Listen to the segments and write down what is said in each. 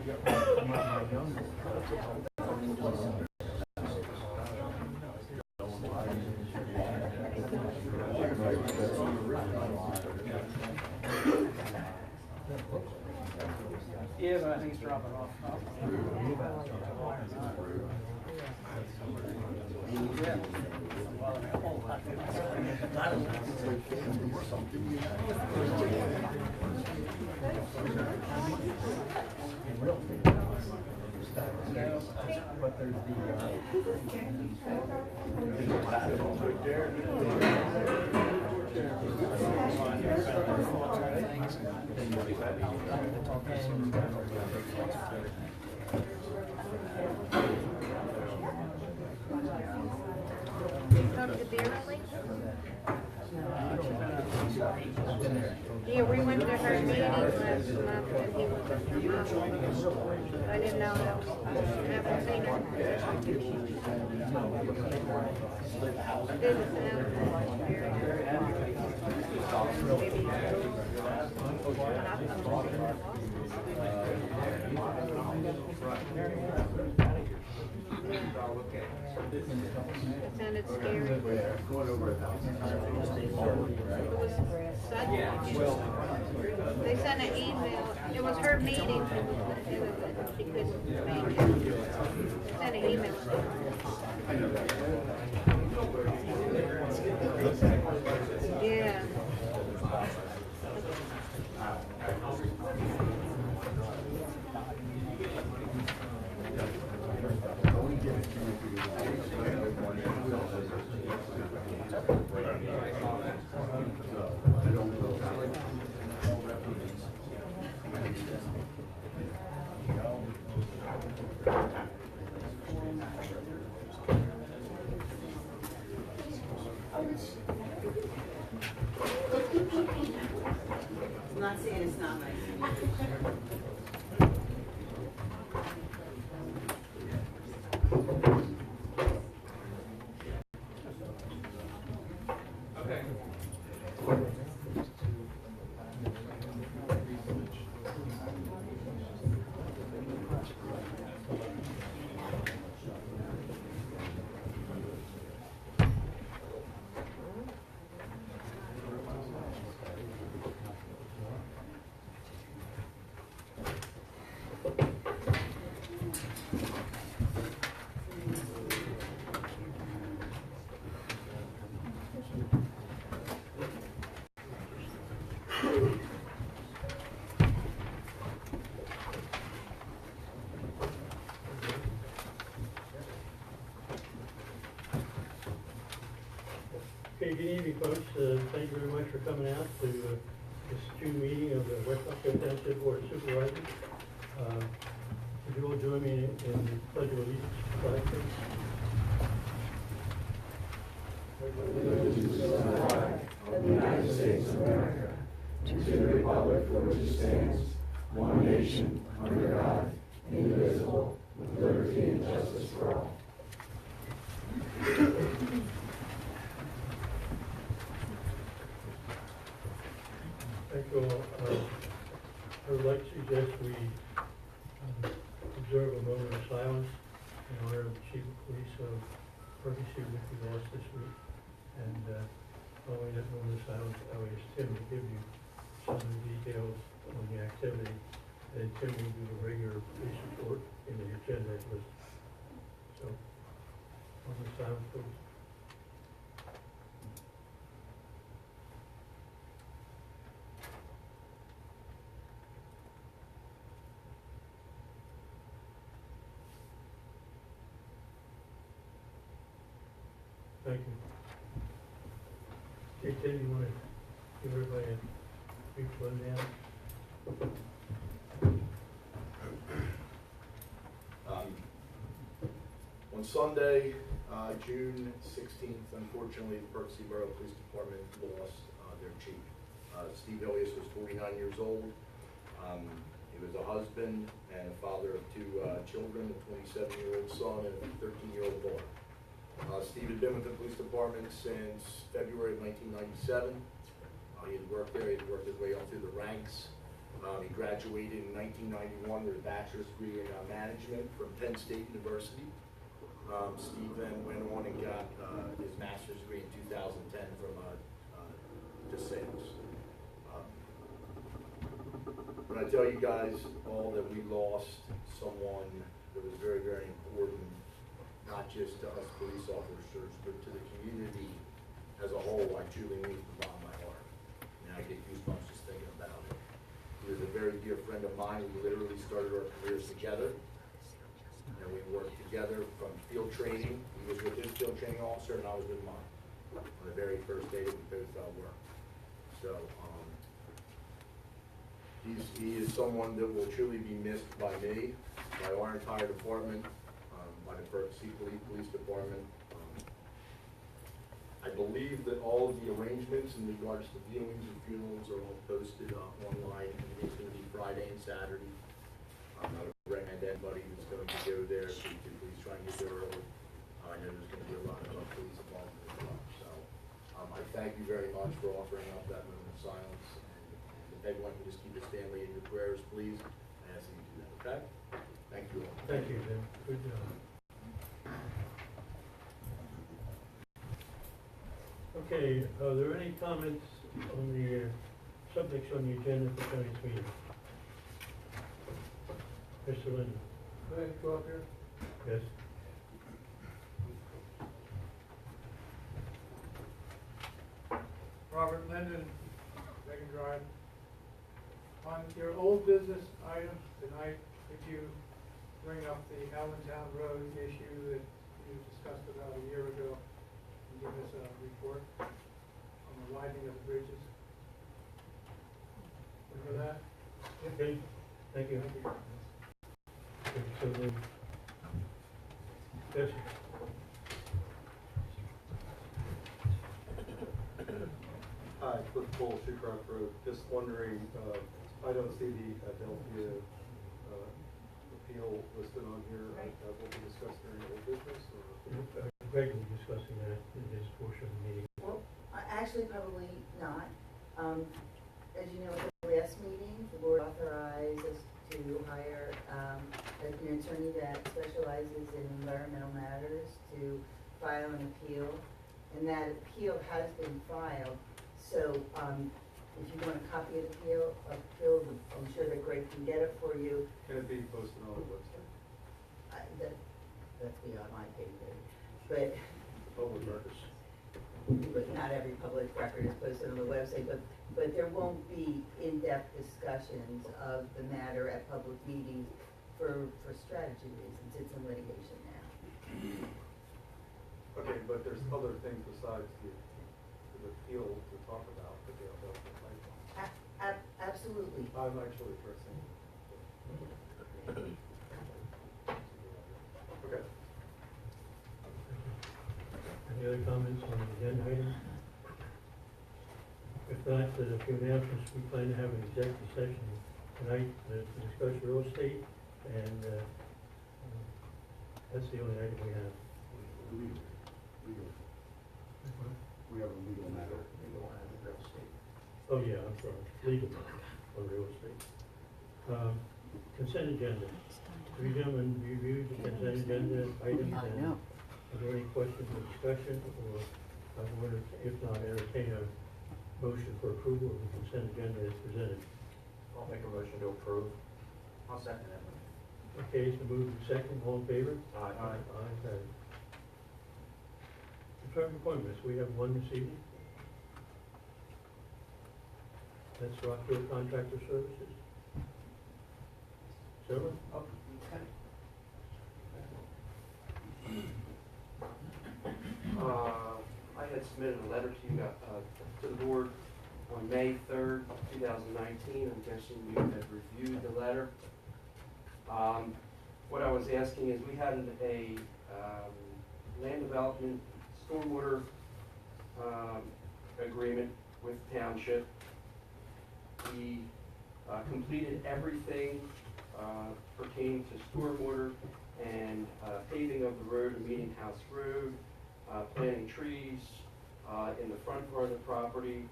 Yeah, but I think he's dropping off. Yeah. But there's Come to Beerley? Yeah, we went to her meeting last month and he was at the mom. I didn't know that was, I haven't seen her. Didn't sound very it sounded scary. It was sudden. They sent an email. It was her meeting. She couldn't make it. They sent an email. Yeah. I'm not saying it's not nice. Okay, good evening, folks. Thank you very much for coming out to this June meeting of the West Rockhill Township Board of Supervisors. Would you all join me in the Pledge of Allegiance? Flag, please. Allegiance to the flag of the United States of America, and to the republic for which it stands, one nation, under God, indivisible, with liberty and justice for all. Thank you all. I would like to suggest we observe a moment of silence in honor of the Chief of Police of Rockhill, which we lost this week. And following that moment of silence, I would ask Tim to give you some of the details on the activity. And Tim will do the regular police report in the agenda list. So, moment of silence, please. Thank you. Okay, Tim, you want to give everybody a brief rundown? On Sunday, June 16th, unfortunately, the Berkeley Borough Police Department lost their chief. Steve Elias was 49 years old. He was a husband and a father of two children, a 27-year-old son and a 13-year-old daughter. Steve had been with the police department since February of 1997. He had worked there, he had worked his way up through the ranks. He graduated in 1991 with a bachelor's degree in management from Penn State University. Steve then went on and got his master's degree in 2010 from DeSales. When I tell you guys all that we lost someone that was very, very important, not just to us police officers, but to the community as a whole, I truly mean from the bottom of my heart. And I get goosebumps just thinking about it. He was a very dear friend of mine. We literally started our careers together. And we worked together from field training. He was with his field training officer and I was with mine on the very first day that we both worked. So, he is someone that will truly be missed by me, by our entire department, by the Berkeley Police Department. I believe that all of the arrangements in regards to viewings and funerals are all posted online, and it's going to be Friday and Saturday. I would recommend anybody that's going to go there to please try and get there early. I know there's going to be a lot of police involvement as well. So I thank you very much for offering up that moment of silence. And if everyone can just keep his family in your prayers, please, I ask that you do that, okay? Thank you all. Thank you, Jim. Good job. Okay, are there any comments on the subjects on the agenda for tonight's meeting? Mr. Linden? Could I go up here? Yes? Robert Linden, Megan Drive. On your old business items tonight, could you bring up the Allentown Road issue that you discussed about a year ago and give us a report on the widening of the bridges? Remember that? Okay, thank you. Okay, so then, yes, Hi, Cliff Cole, Shucroft Road. Just wondering, I don't see the Adelphia appeal listed on here. Will be discussed during old business or? Greg will be discussing that in his portion of the meeting. Well, actually, probably not. As you know, at the last meeting, the board authorized us to hire an attorney that specializes in environmental matters to file an appeal. And that appeal has been filed. So if you want a copy of the appeal, I'm sure that Greg can get it for you. Can it be posted on the website? That's beyond my pay grade. But Public records. but not every public record is posted on the website, but there won't be in-depth discussions of the matter at public meetings for strategy reasons. It's in litigation now. Okay, but there's other things besides the appeal to talk about, the Adelphia pipeline. Absolutely. I'm actually addressing. Okay. Any other comments on the agenda item? If not, a few announcements. We plan to have an executive session tonight to discuss real estate, and that's the only item we have. We have a legal matter. Oh, yeah, I'm sorry, legal on real estate. Consent agenda. Have you gentlemen reviewed the consent agenda items? I and know. Are there any questions or discussion, or I wonder, if not, entertain a motion for approval of the consent agenda as presented? I'll make a motion to approve. I'll second that one. Okay, so moved and second, all in favor? Aye. Aye, carried. Term appointments, we have one this evening. That's Rockhill Contractor Services. Sarah? Oh, I had submitted a letter to you, to the board on May 3rd, 2019. I'm guessing you had reviewed the letter. What I was asking is, we had a land development stormwater agreement with the township. We completed everything pertaining to stormwater and paving of the road to Meeting House Road, planting trees in the front part of the property,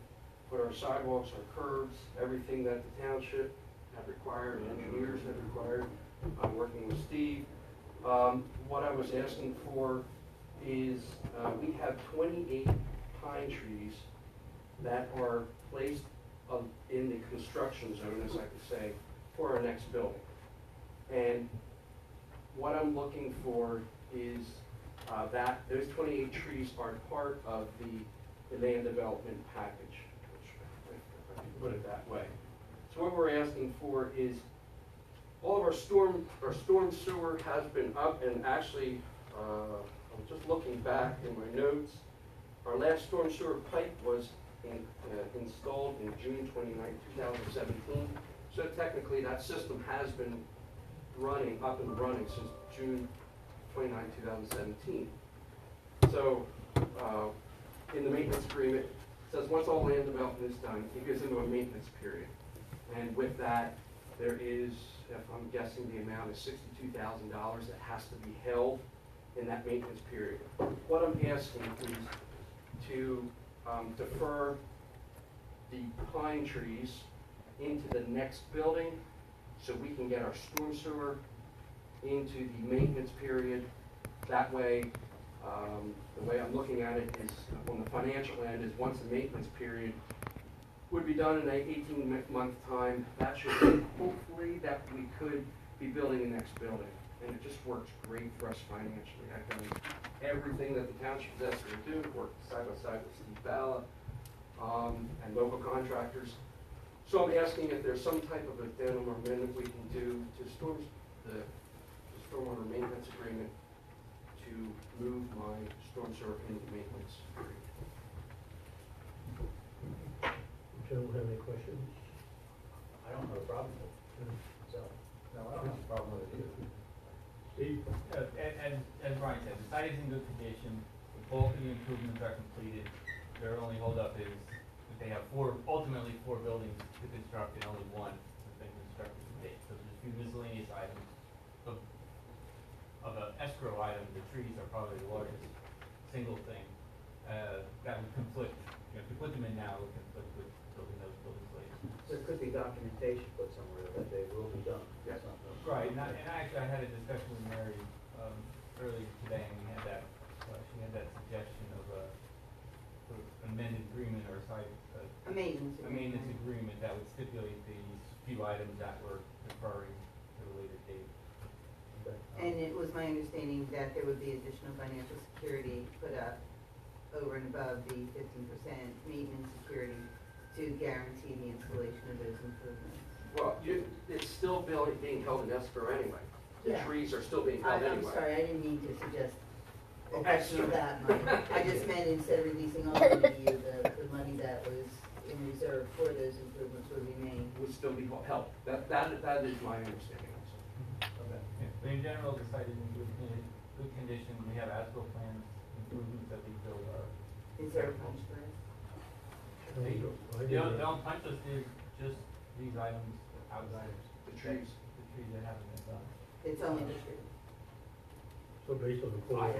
put our sidewalks, our curbs, everything that the township have required, and engineers have required. I'm working with Steve. What I was asking for is, we have 28 pine trees that are placed in the construction zone, as I could say, for our next building. And what I'm looking for is that those 28 trees are part of the land development package, if I can put it that way. So what we're asking for is all of our storm sewer has been up, and actually, I'm just looking back in my notes. Our last storm sewer pipe was installed in June 29, 2017. So technically, that system has been up and running since June 29, 2017. So, in the maintenance agreement, it says once all land development is done, it goes into a maintenance period. And with that, there is, if I'm guessing, the amount is $62,000 that has to be held in that maintenance period. What I'm asking is to defer the pine trees into the next building so we can get our storm sewer into the maintenance period. That way, the way I'm looking at it is, on the financial end, is once the maintenance period would be done in an 18-month time, that should mean hopefully that we could be building the next building. And it just works great for us financially. I've done everything that the township is asking to do, worked side by side with Steve Balla, and local contractors. So I'm asking if there's some type of addendum or amendment we can do to the stormwater maintenance agreement to move my storm sewer into maintenance period. Gentlemen, have any questions? I don't have a problem with it, so, no, I don't have a problem with it either. Steve? As Brian said, the site is in good condition, the bulk of the improvements are completed. Their only holdup is that they have ultimately four buildings to construct and only one has been constructed to date. So there's a few miscellaneous items. Of an escrow item, the trees are probably the largest single thing that would conflict. If you put them in now, it would conflict with building those buildings later. There could be documentation put somewhere that they will be done. Yes. Right, and actually I had a discussion with Mary earlier today, and we had that, she had that suggestion of a sort of amended agreement or A maintenance a maintenance agreement that would stipulate these few items that we're deferring to a later date. And it was my understanding that there would be additional financial security put up over and above the 15% maintenance security to guarantee the installation of those improvements. Well, it's still being held in escrow anyway. The Yeah. trees are still being held I'm anyway. sorry, I didn't mean to suggest Oh, extra extra. that money. I just meant instead of releasing all of the money that was in reserve for those improvements would remain. Would still be held. That is my understanding also. Okay. Yeah, but in general, the site is in good condition. We have as-built plans, improvements that we feel are. Is there a punch list? The only punch list is just these items outside of The trees. the trees that haven't been done. It's only the tree. So based on the quote.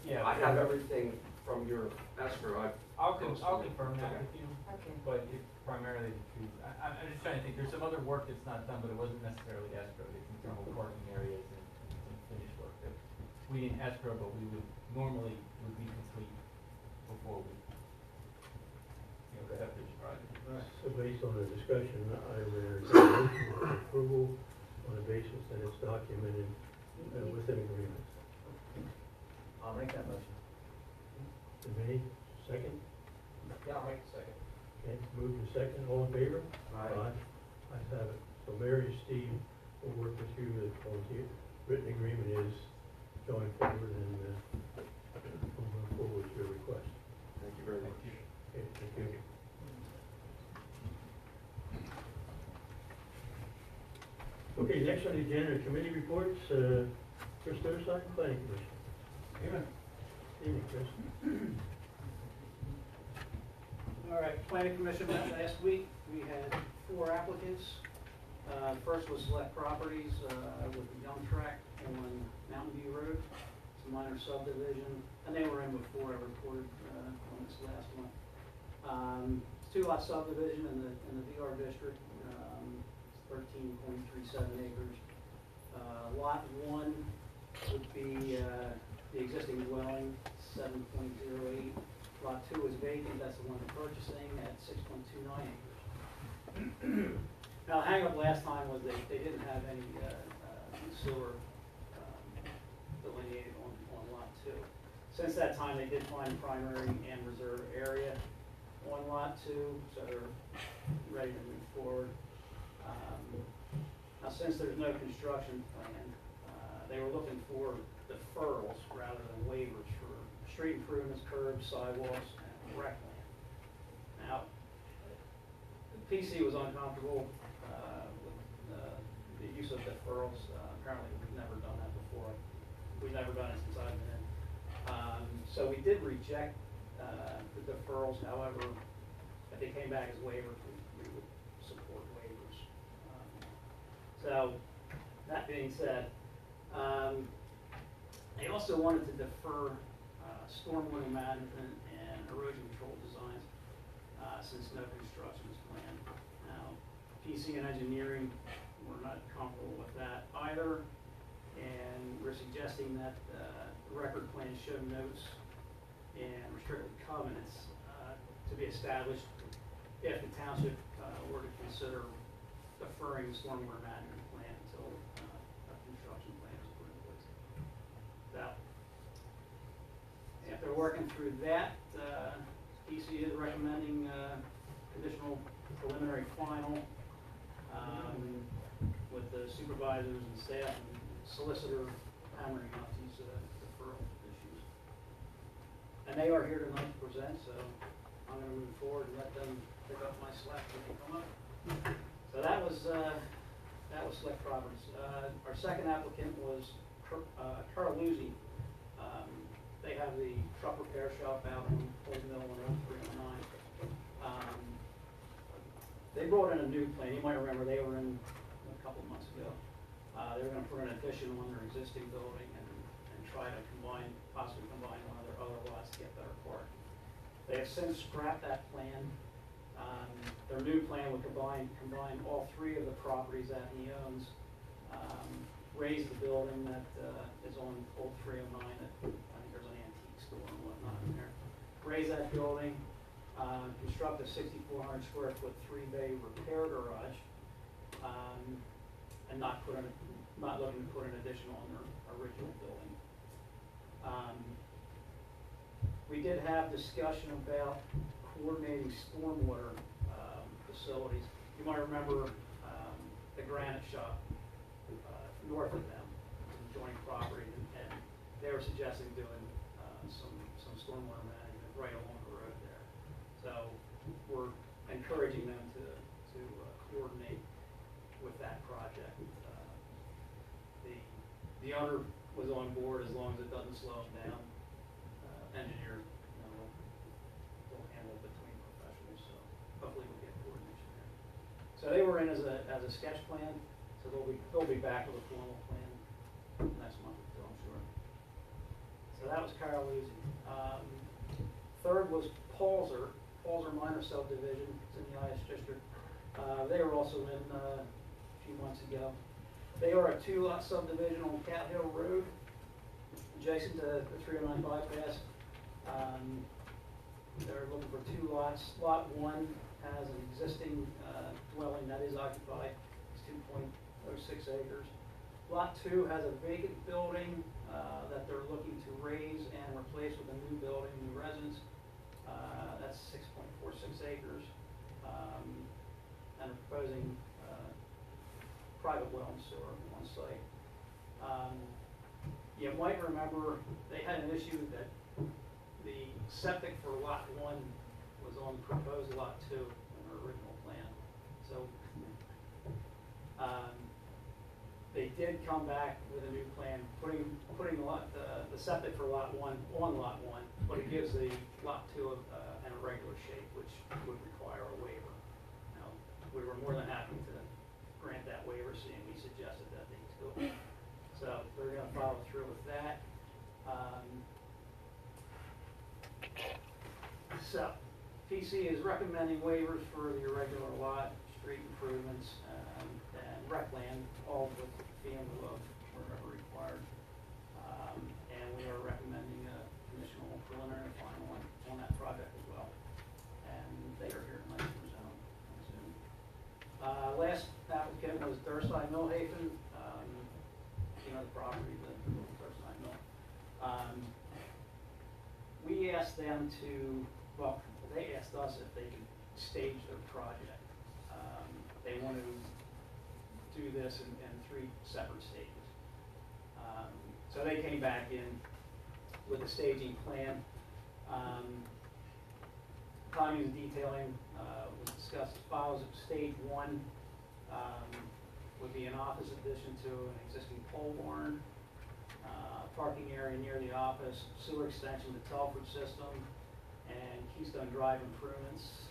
Yeah. I have everything from your escrow. I'll confirm that with you, Okay. but it's primarily the trees. I'm just trying to think, there's some other work that's not done, but it wasn't necessarily escrowed. It's internal parking areas and some finished work that we didn't escrow, but we would normally would be complete before we, accept this project. So based on the discussion, I would entertain a motion for approval on the basis that it's documented with an agreement. I'll make that motion. Made, second? Yeah, I'll make a second. Okay, moved to second, all in favor? Aye. Ayes have it. So Mary and Steve will work with you, the volunteer, written agreement is going forward and we'll move forward with your request. Thank you very much. Okay, thank you. Okay, next on the agenda, committee reports, Chris Thurside, Planning Commission. Amen. Evening, Chris. All right, Planning Commission met last week. We had 4 applicants. First was Select Properties with the Young Track on Mountain View Road. It's a minor subdivision, and they were in before I reported on this last one. It's 2-lot subdivision in the VR district. 13.37 acres. Lot 1 would be the existing dwelling, 7.08. Lot 2 is vacant, that's the one they're purchasing at 6.29 acres. Now, the hang-up last time was they didn't have any sewer delineated on Lot 2. Since that time, they did find primary and reserve area on Lot 2, so they're ready to move forward. Now, since there's no construction plan, they were looking for deferrals rather than waivers for street improvements, curbs, sidewalks, and rec land. Now, the PC was uncomfortable with the use of deferrals. Apparently, we've never done that before. We've never done it since I've been in. So we did reject the deferrals. However, if they came back as waivers, we would support waivers. So that being said, they also wanted to defer stormwater management and erosion control designs since no construction is planned. Now, PC and engineering were not comfortable with that either, and we're suggesting that the record plan show notes and restricted covenants to be established if the township were to consider deferring the stormwater management plan until a construction plan is put in place. So, after working through that, PC is recommending conditional preliminary final with the supervisors and staff and solicitor hammering out these deferral issues. And they are here tonight to present, so I'm going to move forward and let them pick up my slack when they come up. So that was Select Properties. Our second applicant was Carluzzi. They have the truck repair shop out in Old Mill on 0309. They brought in a new plan. You might remember they were in a couple of months ago. They were going to put an addition on their existing building and try to possibly combine one of their other lots to get better parking. They have since scrapped that plan. Their new plan would combine all three of the properties that he owns, raise the building that is on Old 309. That I think there's an antique store and whatnot in there. Raise that building, construct a 6,400 square foot 3-bay repair garage, and not looking to put an addition on their original building. We did have discussion about coordinating stormwater facilities. You might remember the granite shop north of them, adjoining property, and they were suggesting doing some stormwater management right along the road there. So we're encouraging them to coordinate with that project. The owner was on board as long as it doesn't slow him down. Engineer, will handle it between professionals, so hopefully we'll get coordination there. So they were in as a sketch plan, so they'll be back with a formal plan next month or two, I'm sure. So that was Carluzzi. Third was Palzer Minor Subdivision. It's in the IS District. They were also in a few months ago. They are a 2-lot subdivision on Cat Hill Road, adjacent to the 309 bypass. They're looking for 2 lots. Lot 1 has an existing dwelling that is occupied. It's 2.06 acres. Lot 2 has a vacant building that they're looking to raise and replace with a new building, new residence. That's 6.46 acres. And they're proposing private well and sewer on site. You might remember they had an issue that the septic for lot 1 was on proposed lot 2 in their original plan. So they did come back with a new plan, putting the septic for lot 1 on lot 1, but it gives the lot 2 an irregular shape, which would require a waiver. Now, we were more than happy to grant that waiver, seeing we suggested that they do. So they're going to follow through with that. So PC is recommending waivers for the irregular lot, street improvements, and rec land, all with fee in lieu of wherever required. And we are recommending a conditional preliminary final on that project as well. And they are here tonight to present them, I assume. Last applicant was Durside Millhaven, you know, the property, the Durside Mill. We asked them to, well, they asked us if they could stage their project. They want to do this in 3 separate stages. So they came back in with a staging plan. Timing and detailing was discussed as follows. Stage 1 would be an office addition to an existing pole barn, parking area near the office, sewer extension to Telford system, and Keystone Drive improvements,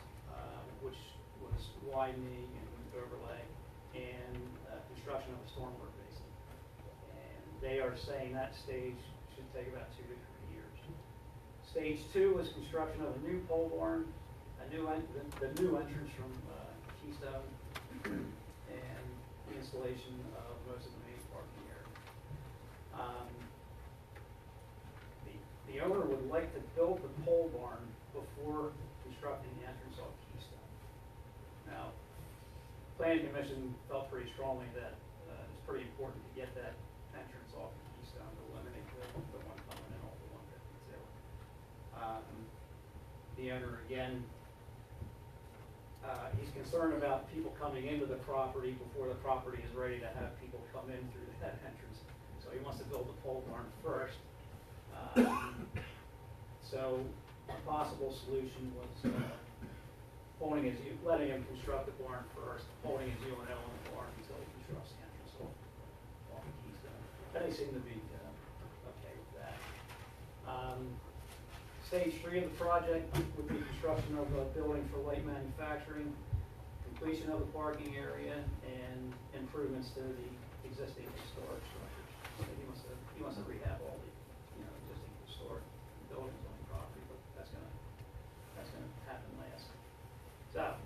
which was widening and overlay, and construction of a stormwater basin. And they are saying that stage should take about 2 to 3 years. Stage 2 was construction of a new pole barn, the new entrance from Keystone, and the installation of most of the main parking area. The owner would like to build the pole barn before constructing the entrance off Keystone. Now, Planning Commission felt pretty strongly that it's pretty important to get that entrance off of Keystone to eliminate the one coming in off the 152. The owner, again, he's concerned about people coming into the property before the property is ready to have people come in through that entrance. So he wants to build the pole barn first. So a possible solution was letting him construct the barn first, holding his UNO in the barn until he constructs the entrance off of Keystone. And they seem to be okay with that. Stage 3 of the project would be construction of a building for light manufacturing, completion of the parking area, and improvements to the existing historic structures. So he wants to rehab all the existing historic buildings on the property, but that's gonna happen last. So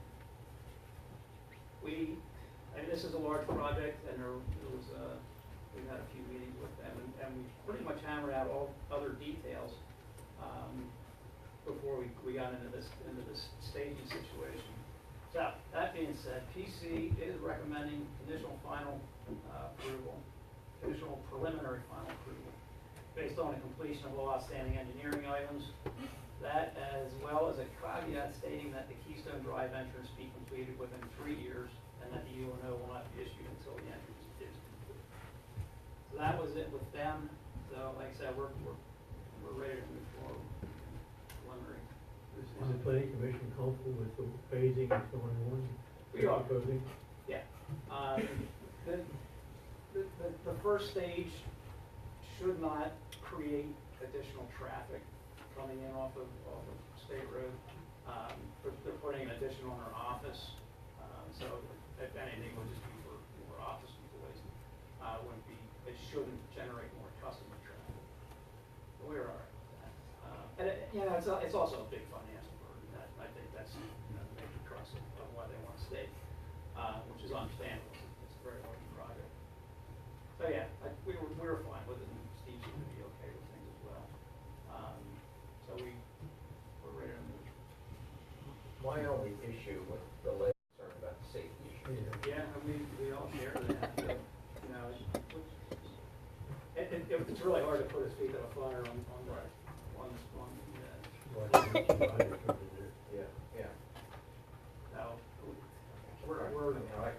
this is a large project, and we've had a few meetings with them, and we pretty much hammered out all other details before we got into this staging situation. So that being said, PC is recommending conditional preliminary final approval based on the completion of all outstanding engineering items. That, as well as a caveat stating that the Keystone Drive entrance be completed within 3 years, and that the UNO will not be issued until the entrance is complete. So that was it with them. So, like I said, we're ready to move forward. Preliminary. Is the planning commission comfortable with the phasing that's going on? We are. Proposing? Yeah. The first stage should not create additional traffic coming in off of State Road. They're putting an addition on our office, so if anything, it would just be for office employees. It shouldn't generate more customer traffic. But we're all right with that. And it's also a big financial burden. I think that's the major crux of why they want to stay, which is understandable. It's a very large project. So yeah, we were fine with it, and Steve seemed to be okay with things as well. So we're ready to move. My only issue with the last concern about the safety issue. Yeah, I mean, we all share that. It's really hard to put his feet to the fire on this one. Yeah. Now,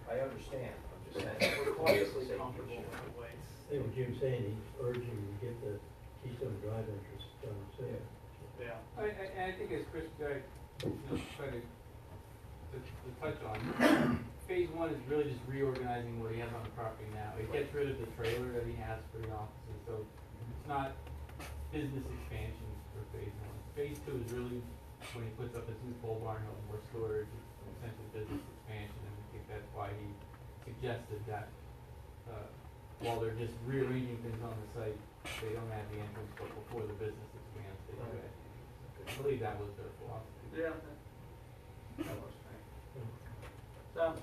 I understand, I'm just saying. we're cautiously comfortable with the way it's. I think what Jim's saying, he's urging you to get the Keystone Drive entrance done soon. Yeah. I think as Chris tried to touch on, phase 1 is really just reorganizing what he has on the property now. It gets rid of the trailer that he has for the offices, so it's not business expansion for phase 1. Phase 2 is really when he puts up his new pole barn, he'll have more storage, it's essentially business expansion, and I think that's why he suggested that while they're just rearranging things on the site, they don't have the entrance, but before the business expands, they do it. I believe that was their philosophy. Yeah. That works for me. So,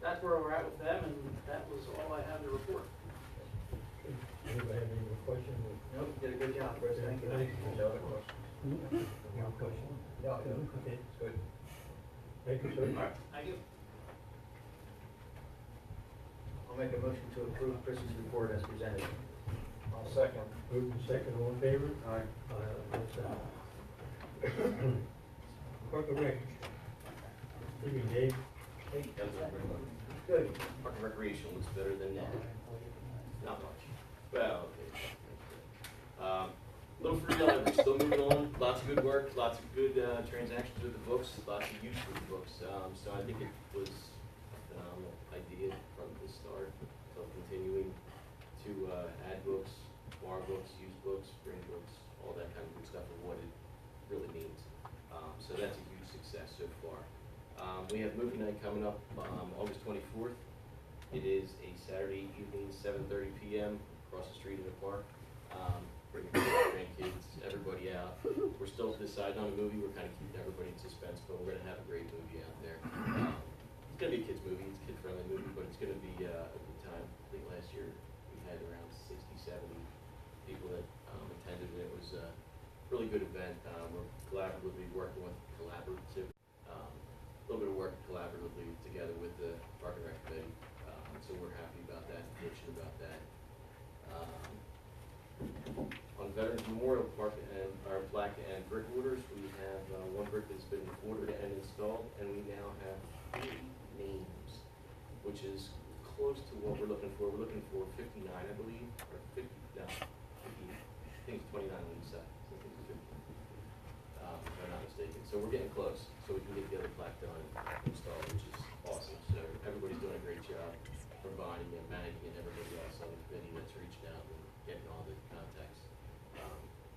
that's where we're at with them, and that was all I have to report. Anybody have any more questions? Nope, you did a good job, Chris, thank you. Thank you. No other questions? No questions? No, Okay, it's good. thank you, sir. All right, thank you. I'll make a motion to approve Chris's report as presented. I'll second. Moved and second, all in favor? Aye. That's Park and Rec. Evening, Dave. Good. Park and Recreation looks better than that. Not much. Well, okay. Little free we're still moving on. Lots of good work, lots of good transactions with the books, lots of use with the books. So I think it was a phenomenal idea from the start. So continuing to add books, borrow books, use books, bring books, all that kind of good stuff and what it really means. So that's a huge success so far. We have movie night coming up August 24th. It is a Saturday evening, 7:30 p.m. across the street in the park. Bring your grandkids, everybody out. We're still deciding on a movie. We're kind of keeping everybody in suspense, but we're going to have a great movie out there. It's going to be a kids movie. It's a kid-friendly movie, but it's going to be a good time. I think last year we had around 60, 70 people that attended, and it was a really good event. We're collaboratively working with a little bit of work collaboratively together with the Park and Rec Committee. So we're happy about that, fortunate about that. On Veterans Memorial Park and our plaque and brick orders, we have one brick that's been ordered and installed, and we now have 3 names, which is close to what we're looking for. We're looking for 59, I believe, or 50, no, 50, I think it's 29 on each side. So I think it's 50, if I'm not mistaken. So we're getting close, so we can get the other plaque done and installed, which is awesome. So everybody's doing a great job, providing and managing and everybody else on the committee that's reached out and getting all the contacts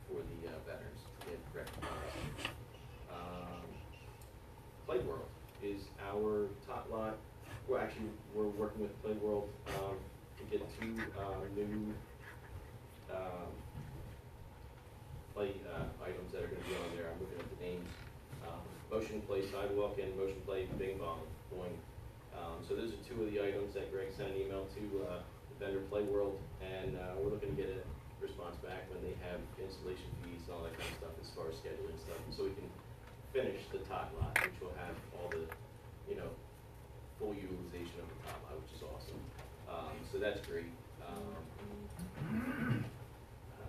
for the veterans to get recognized. Play World is our top lot. Well, actually, we're working with Play World to get 2 new play items that are going to be on there. I'm looking at the names. Motion Play Sidewalk and Motion Play Bing Bong Boing. So those are 2 of the items that Greg sent an email to the vendor Play World, and we're looking to get a response back when they have installation fees and all that kind of stuff as far as scheduling stuff, so we can finish the top lot, which will have all the, full utilization of the top lot, which is awesome. So that's great. I don't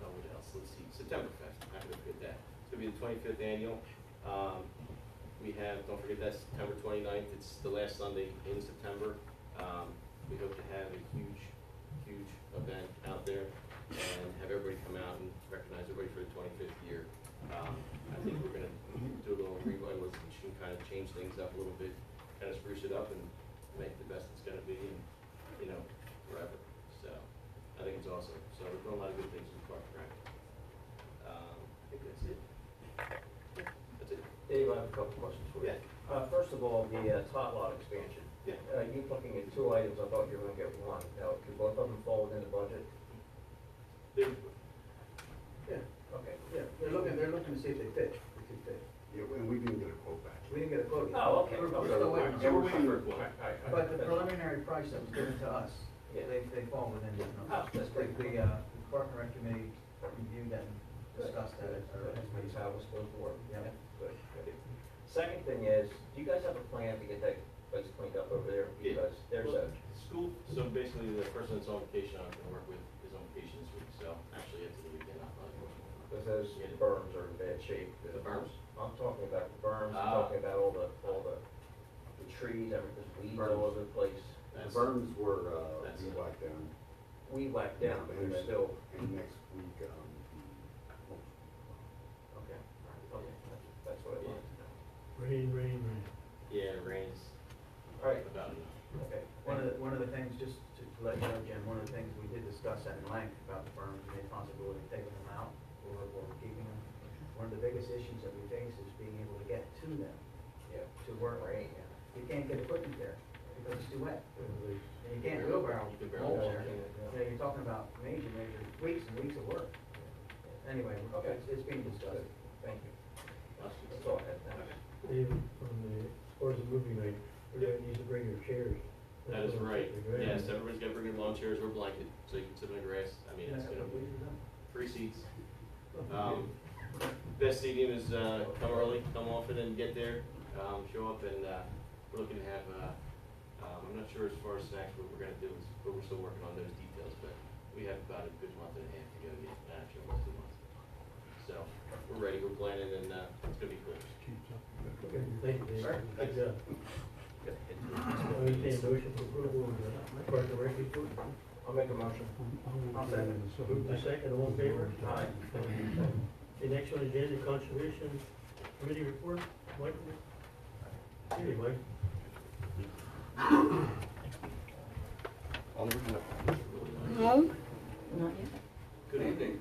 know what else. Let's see. Septemberfest. Not gonna forget that. It's gonna be the 25th annual. We have, don't forget, that's September 29th. It's the last Sunday in September. We hope to have a huge event out there and have everybody come out and recognize everybody for the 25th year. I think we're going to do a little revitalization, kind of change things up a little bit, kind of spruce it up and make the best it's going to be, and forever. So I think it's awesome. So we're doing a lot of good things in the park, right? I think that's it. That's it. Dave, I have a couple questions for you. Yeah. First of all, the tot lot expansion. Yeah. You looking at 2 items, I thought you were gonna get 1. Now, could both of them fall within the budget? Yeah, Okay. yeah, they're looking to see if they fit, if they fit. Yeah, and we didn't get a quote back. We didn't get a quote yet. Oh, okay. We're still waiting. Yeah, we're waiting for a quote. But the preliminary price that was given to us, Yeah. they fall within that number. Oh, that's great. The Park and Rec Committee reviewed that and discussed that at our That's meeting. how it's supposed to work. Yeah. Good, good. Second thing is, do you guys have a plan to get that place cleaned up over there? Yeah. Because there's Well, a, school, so basically the person that's on vacation I was gonna work with is on vacation this week, so actually it's the weekend, I'm not going. because those berms are in bad shape. The berms? I'm talking about the berms, I'm Ah. talking about all the trees, everything's weeds all Berms. over the place. The That's- berms were, that's- we whacked down. We whacked down, but And they're still, And next week, okay, that's what I wanted to know. Rain. Yeah, it rains All right, about enough. okay. One of the things, just to let you know, Jim, one of the things we did discuss at length about the berms and the possibility of taking them out or keeping them. One of the biggest issues that we face is being able to get to them, Yeah. to work. Rain, yeah. You can't get equipment there because it's too wet. Really. And you can't wheelbarrow You can barely mulch walk there. in. You're talking about major weeks and weeks of work. Anyway, Okay. it's being discussed. Thank you. That's That's all I had, thanks. Dave, as far as the movie night, everybody needs to bring their chairs. That is right. Great. Yes, everybody's gotta bring in lawn chairs or a blanket, so you can sit on the grass. I mean, it's gonna be free seats. Best seating is, come early, come often and get there, show up and, we're looking to have, I'm not sure as far as snacks what we're gonna do, but we're still working on those details, but we have about a good month and a half to go to get that, actually almost 2 months. So, we're ready, we're planning, and, it's gonna be cool. Okay, thank you, Dave. Sure. Good job. I entertain a motion for approval of the Park and Rec report. I'll make a motion. I'll second. Move to second, all in favor? Aye. The next one, agenda conservation committee report, Michael. Here, Mike. No? Not yet. Good evening.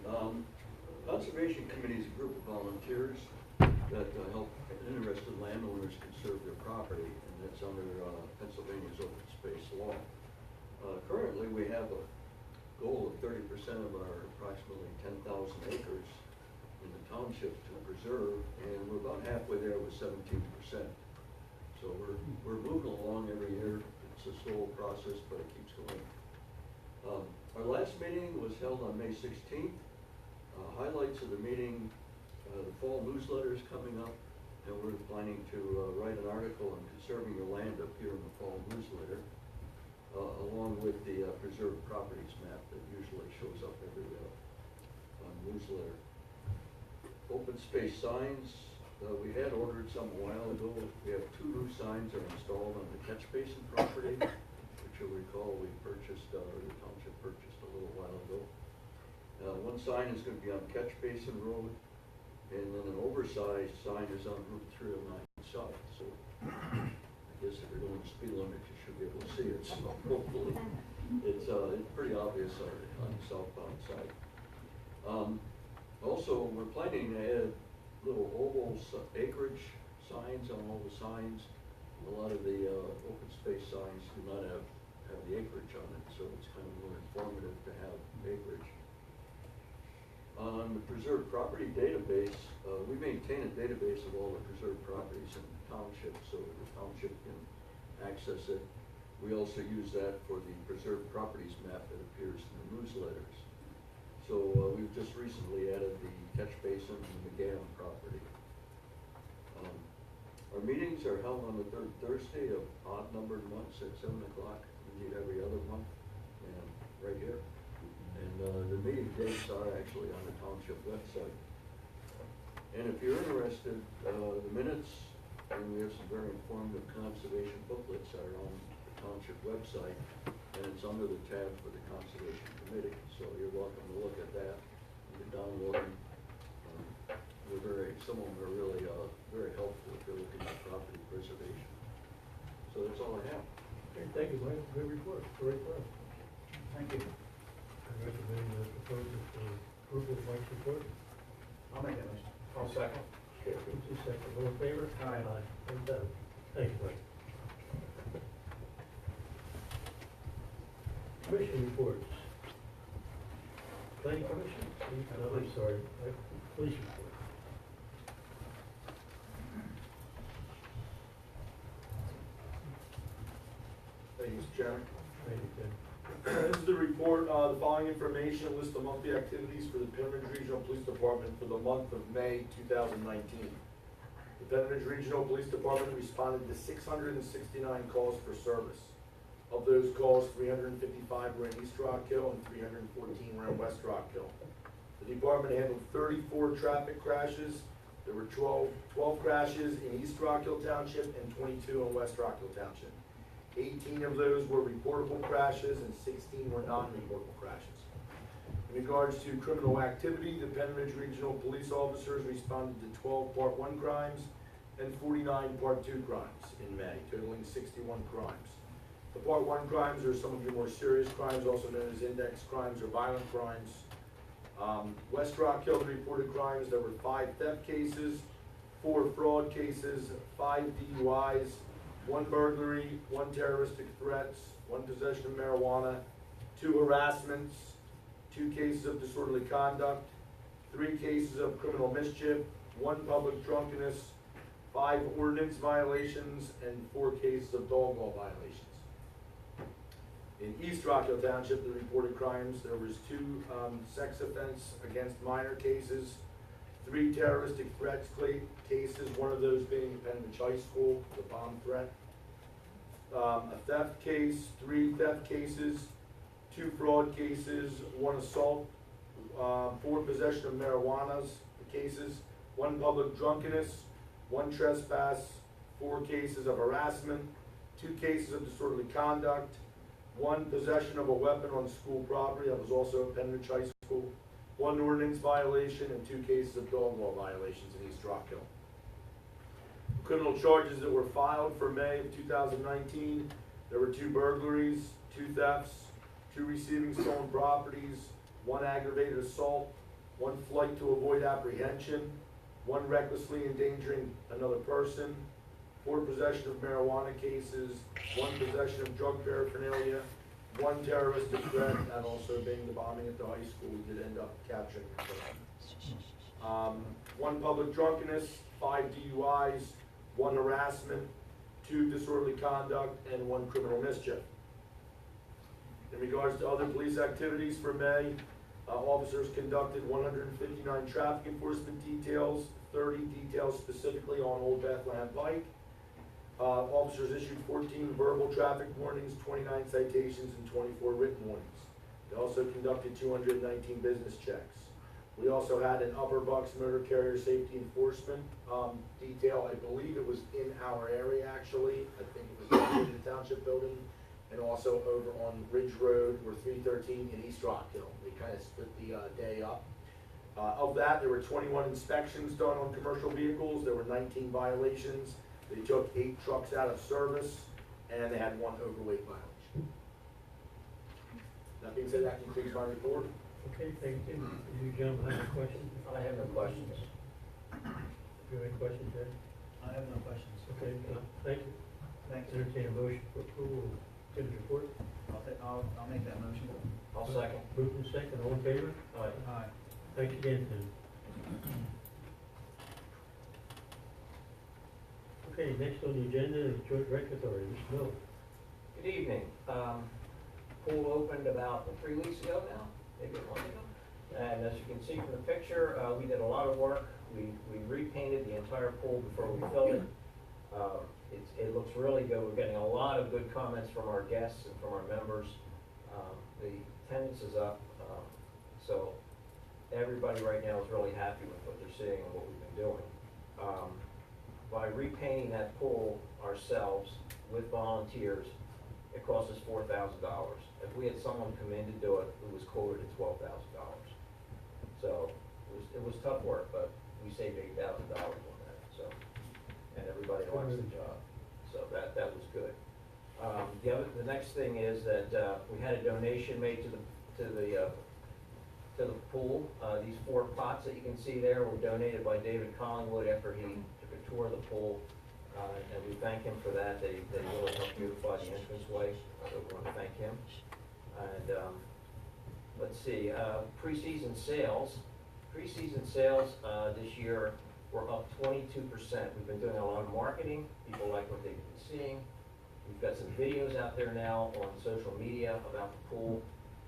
Conservation Committee is a group of volunteers that help interested landowners conserve their property, and that's under Pennsylvania's open space law. Currently, we have a goal of 30% of our approximately 10,000 acres in the township to preserve, and we're about halfway there with 17%. So we're moving along every year. It's a slow process, but it keeps going. Our last meeting was held on May 16th. Highlights of the meeting, the fall newsletter is coming up, and we're planning to write an article on conserving your land up here in the fall newsletter, along with the preserved properties map that usually shows up every newsletter. Open space signs, we had ordered some a while ago. We have 2 new signs are installed on the catch basin property, which you'll recall we purchased, or the township purchased a little while ago. One sign is going to be on Catch Basin Road, and then an oversized sign is on Route 309 South. So I guess if you're going to speed limit, you should be able to see it. So hopefully, it's pretty obvious on the southbound side. Also, we're planning to add little oval acreage signs on all the signs. A lot of the open space signs do not have the acreage on it, so it's kind of more informative to have acreage. On the preserved property database, we maintain a database of all the preserved properties in the township, so the township can access it. We also use that for the preserved properties map that appears in the newsletters. So we've just recently added the catch basin and the McGann property. Our meetings are held on the third Thursday of odd-numbered months at 7 o'clock. We meet every other month, and right here. And the meeting dates are actually on the township website. And if you're interested, the minutes, and we have some very informative conservation booklets are on the township website, and it's under the tab for the Conservation Committee. So you're welcome to look at that. You can download them. Some of them are really very helpful if you're looking at property preservation. So that's all I have. Okay, thank you, Mike. Good report. Great work. Thank you. I recommend the proposal for approval of Mike's report. I'll make that motion. I'll second. Okay, move to second. All in favor? Aye. And done. Thank you, Mike. Commission reports. Planning Commission? No, I'm sorry. Police report. Thank you, Mr. Chairman. Thank you, Ken. This is the report, the following information, list of monthly activities for the Penn Regional Police Department for the month of May 2019. The Penn Regional Police Department responded to 669 calls for service. Of those calls, 355 were in East Rockhill and 314 were in West Rockhill. The department handled 34 traffic crashes. There were 12 crashes in East Rockhill Township and 22 in West Rockhill Township. 18 of those were reportable crashes and 16 were non-reportable crashes. In regards to criminal activity, the Penn Ridge Regional Police officers responded to 12 Part 1 crimes and 49 Part 2 crimes in May, totaling 61 crimes. The Part 1 crimes are some of your more serious crimes, also known as index crimes or violent crimes. West Rockhill reported crimes. There were 5 theft cases, 4 fraud cases, 5 DUIs, 1 burglary, 1 terroristic threats, 1 possession of marijuana, 2 harassments, 2 cases of disorderly conduct, 3 cases of criminal mischief, 1 public drunkenness, 5 ordinance violations, and 4 cases of dog law violations. In East Rockhill Township, the reported crimes, there was 2 sex offense against minor cases, 3 terroristic threats cases, one of those being Penn High School, the bomb threat. A theft case, 3 theft cases, 2 fraud cases, 1 assault, 4 possession of marijuana cases, 1 public drunkenness, 1 trespass, 4 cases of harassment, 2 cases of disorderly conduct, 1 possession of a weapon on school property, that was also at Penn High School, 1 ordinance violation, and 2 cases of dog law violations in East Rockhill. Criminal charges that were filed for May of 2019, there were 2 burglaries, 2 thefts, 2 receiving stolen properties, 1 aggravated assault, 1 flight to avoid apprehension, 1 recklessly endangering another person, 4 possession of marijuana cases, 1 possession of drug paraphernalia, 1 terroristic threat, that also being the bombing at the high school. We did end up capturing the person. 1 public drunkenness, 5 DUIs, 1 harassment, 2 disorderly conduct, and 1 criminal mischief. In regards to other police activities for May, officers conducted 159 traffic enforcement details, 30 details specifically on Old Bethlehem Pike. Officers issued 14 verbal traffic warnings, 29 citations, and 24 written warnings. They also conducted 219 business checks. We also had an Upper Bucks motor carrier safety enforcement detail. I believe it was in our area actually. I think it was in the township building, and also over on Ridge Road or 313 in East Rockhill. We kind of split the day up. Of that, there were 21 inspections done on commercial vehicles. There were 19 violations. They took 8 trucks out of service, and they had 1 overweight violation. That being said, that concludes my report. Okay, thank you. Do you gentlemen have any questions? I have no questions. Do you have any questions, Ed? I have no questions. Okay, thank you. Thanks. Entertain a motion for approval of Tim's report. I'll make that motion. I'll second. Moved and second, all in favor? Aye. Aye. Thank you again, Tim. Okay, next on the agenda is Joint Rec Authority, Mr. Miller. Good evening. Pool opened about 3 weeks ago now, maybe a month ago. And as you can see from the picture, we did a lot of work. We repainted the entire pool before we filled it. It looks really good. We're getting a lot of good comments from our guests and from our members. The attendance is up, so everybody right now is really happy with what they're seeing and what we've been doing. By repainting that pool ourselves with volunteers, it cost us $4,000. If we had someone come in to do it, it was quoted at $12,000. So it was tough work, but we saved $8,000 on that. So, and everybody likes the job. So that was good. The next thing is that we had a donation made to the pool. These 4 pots that you can see there were donated by David Collingwood after he took a tour of the pool, and we thank him for that. They really helped beautify the entranceway, so we want to thank him. And let's see, preseason sales. Preseason sales this year were up 22%. We've been doing a lot of marketing. People like what they've been seeing. We've got some videos out there now on social media about the pool.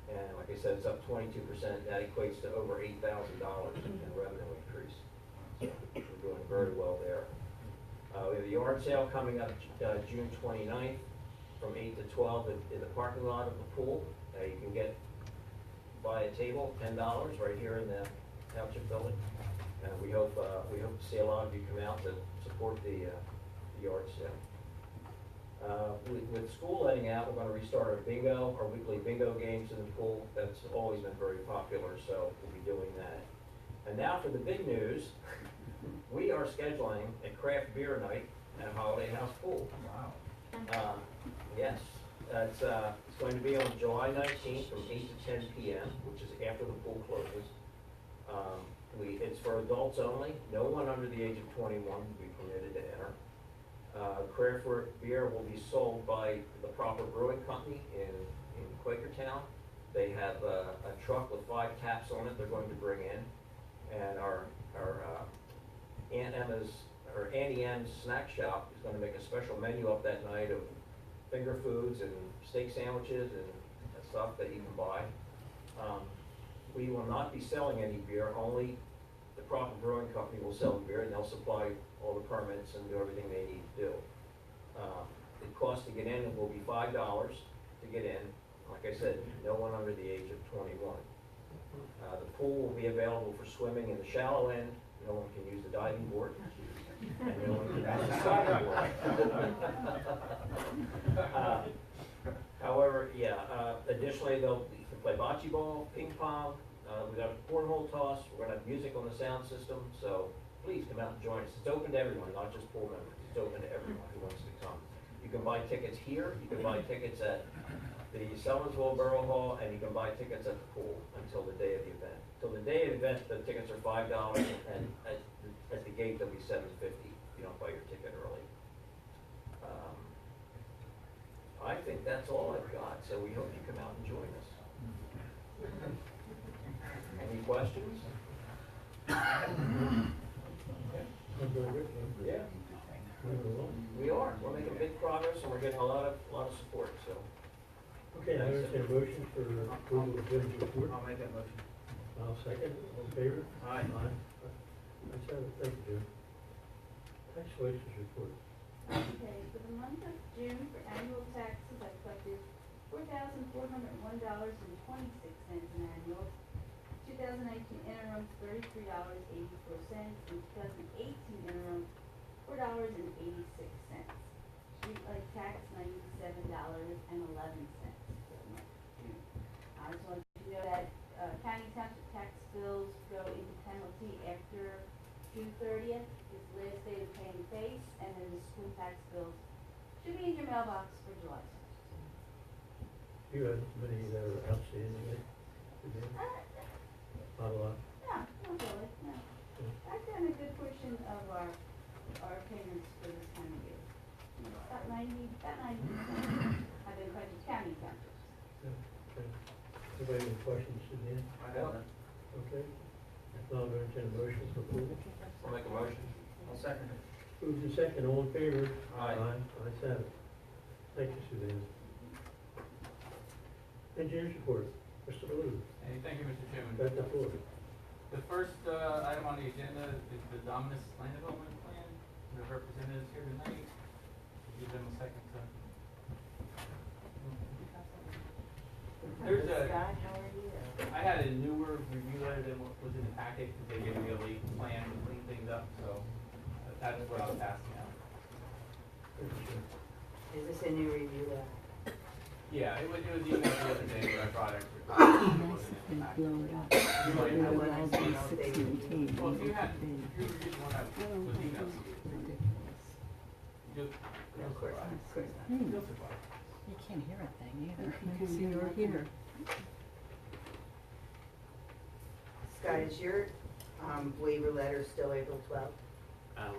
And like I said, it's up 22%. That equates to over $8,000 in revenue increase. So we're doing very well there. We have the yard sale coming up June 29th from 8 to 12 in the parking lot of the pool. You can buy a table, $10 right here in the township building. And we hope to see a lot of you come out to support the yard sale. With school letting out, we're going to restart our weekly bingo games in the pool. That's always been very popular, so we'll be doing that. And now for the big news, we are scheduling a craft beer night at Holiday House Pool. Wow. Yes, it's going to be on July 19th from 8 to 10 p.m., which is after the pool closes. It's for adults only. No one under the age of 21 will be permitted to enter. Craft beer will be sold by the Proper Brewing Company in Quakertown. They have a truck with 5 taps on it they're going to bring in. And our Auntie M's snack shop is going to make a special menu up that night of finger foods and steak sandwiches and stuff that you can buy. We will not be selling any beer, only the Crawford Brewing Company will sell beer, and they'll supply all the permits and do everything they need to do. The cost to get in will be $5 to get in. Like I said, no one under the age of 21. The pool will be available for swimming in the shallow end. No one can use the diving board. And no one can use the sliding board. However, additionally, you can play bocce ball, ping pong. We got a cornhole toss. We're gonna have music on the sound system. So please come out and join us. It's open to everyone, not just pool members. It's open to everyone who wants to come. You can buy tickets here. You can buy tickets at the Sellersville Borough Hall, and you can buy tickets at the pool until the day of the event. Till the day of the event, the tickets are $5, and at the gate they'll be $7.50 if you don't buy your ticket early. I think that's all I've got, so we hope you come out and join us. Any questions? Yeah. We are. We're making big progress, and we're getting a lot of support. So. Okay, I understand a motion for approval of Jim's report. I'll make that motion. I'll second. All in favor? Aye. Let's have it. Thank you, Jim. Tax collector's report. Okay, for the month of June, for annual taxes, I collected $4,401.26 in annual. 2019 interims, $33.84, and 2018 interim, $4.86. Streetlight tax, $97.11 for the month of June. I just wanted you to know that county township tax bills go into penalty after June 30th, is the last day of paying face, and then the school tax bills should be in your mailbox for July 1st. Do you have many that are outstanding? Today? Not a lot. No, not really, no. I've done a good portion of our payments for this time of year. About 90%. I've been quite county townships. Okay. Anybody have any questions, Suzanne? I have none. Okay. If not, I'll entertain a motion for approval. I'll make a motion. I'll second it. Moved in second, all in favor? Aye. Ayes have it. Thank you, Suzanne. Engineers report, Mr. Baloo. Hey, thank you, Mr. Chairman. Got the floor. The first item on the agenda is the Dominus Land Development Plan. The representatives here tonight. Give them a second to. There's Scott, how are you? I had a newer review letter than what was in the packet because they gave me a late plan to clean things up, so that's what I was passing out. Is this a new review letter? Yeah, it was emailed the other day, but I brought extra copies. It wasn't in the packet. You might have When I see how they review. Well, if you reviewed one that was emailed to you, No, of course not, of course not. you'll survive. You can't hear a thing either. See or hear. Scott, is your waiver letter still April 12th?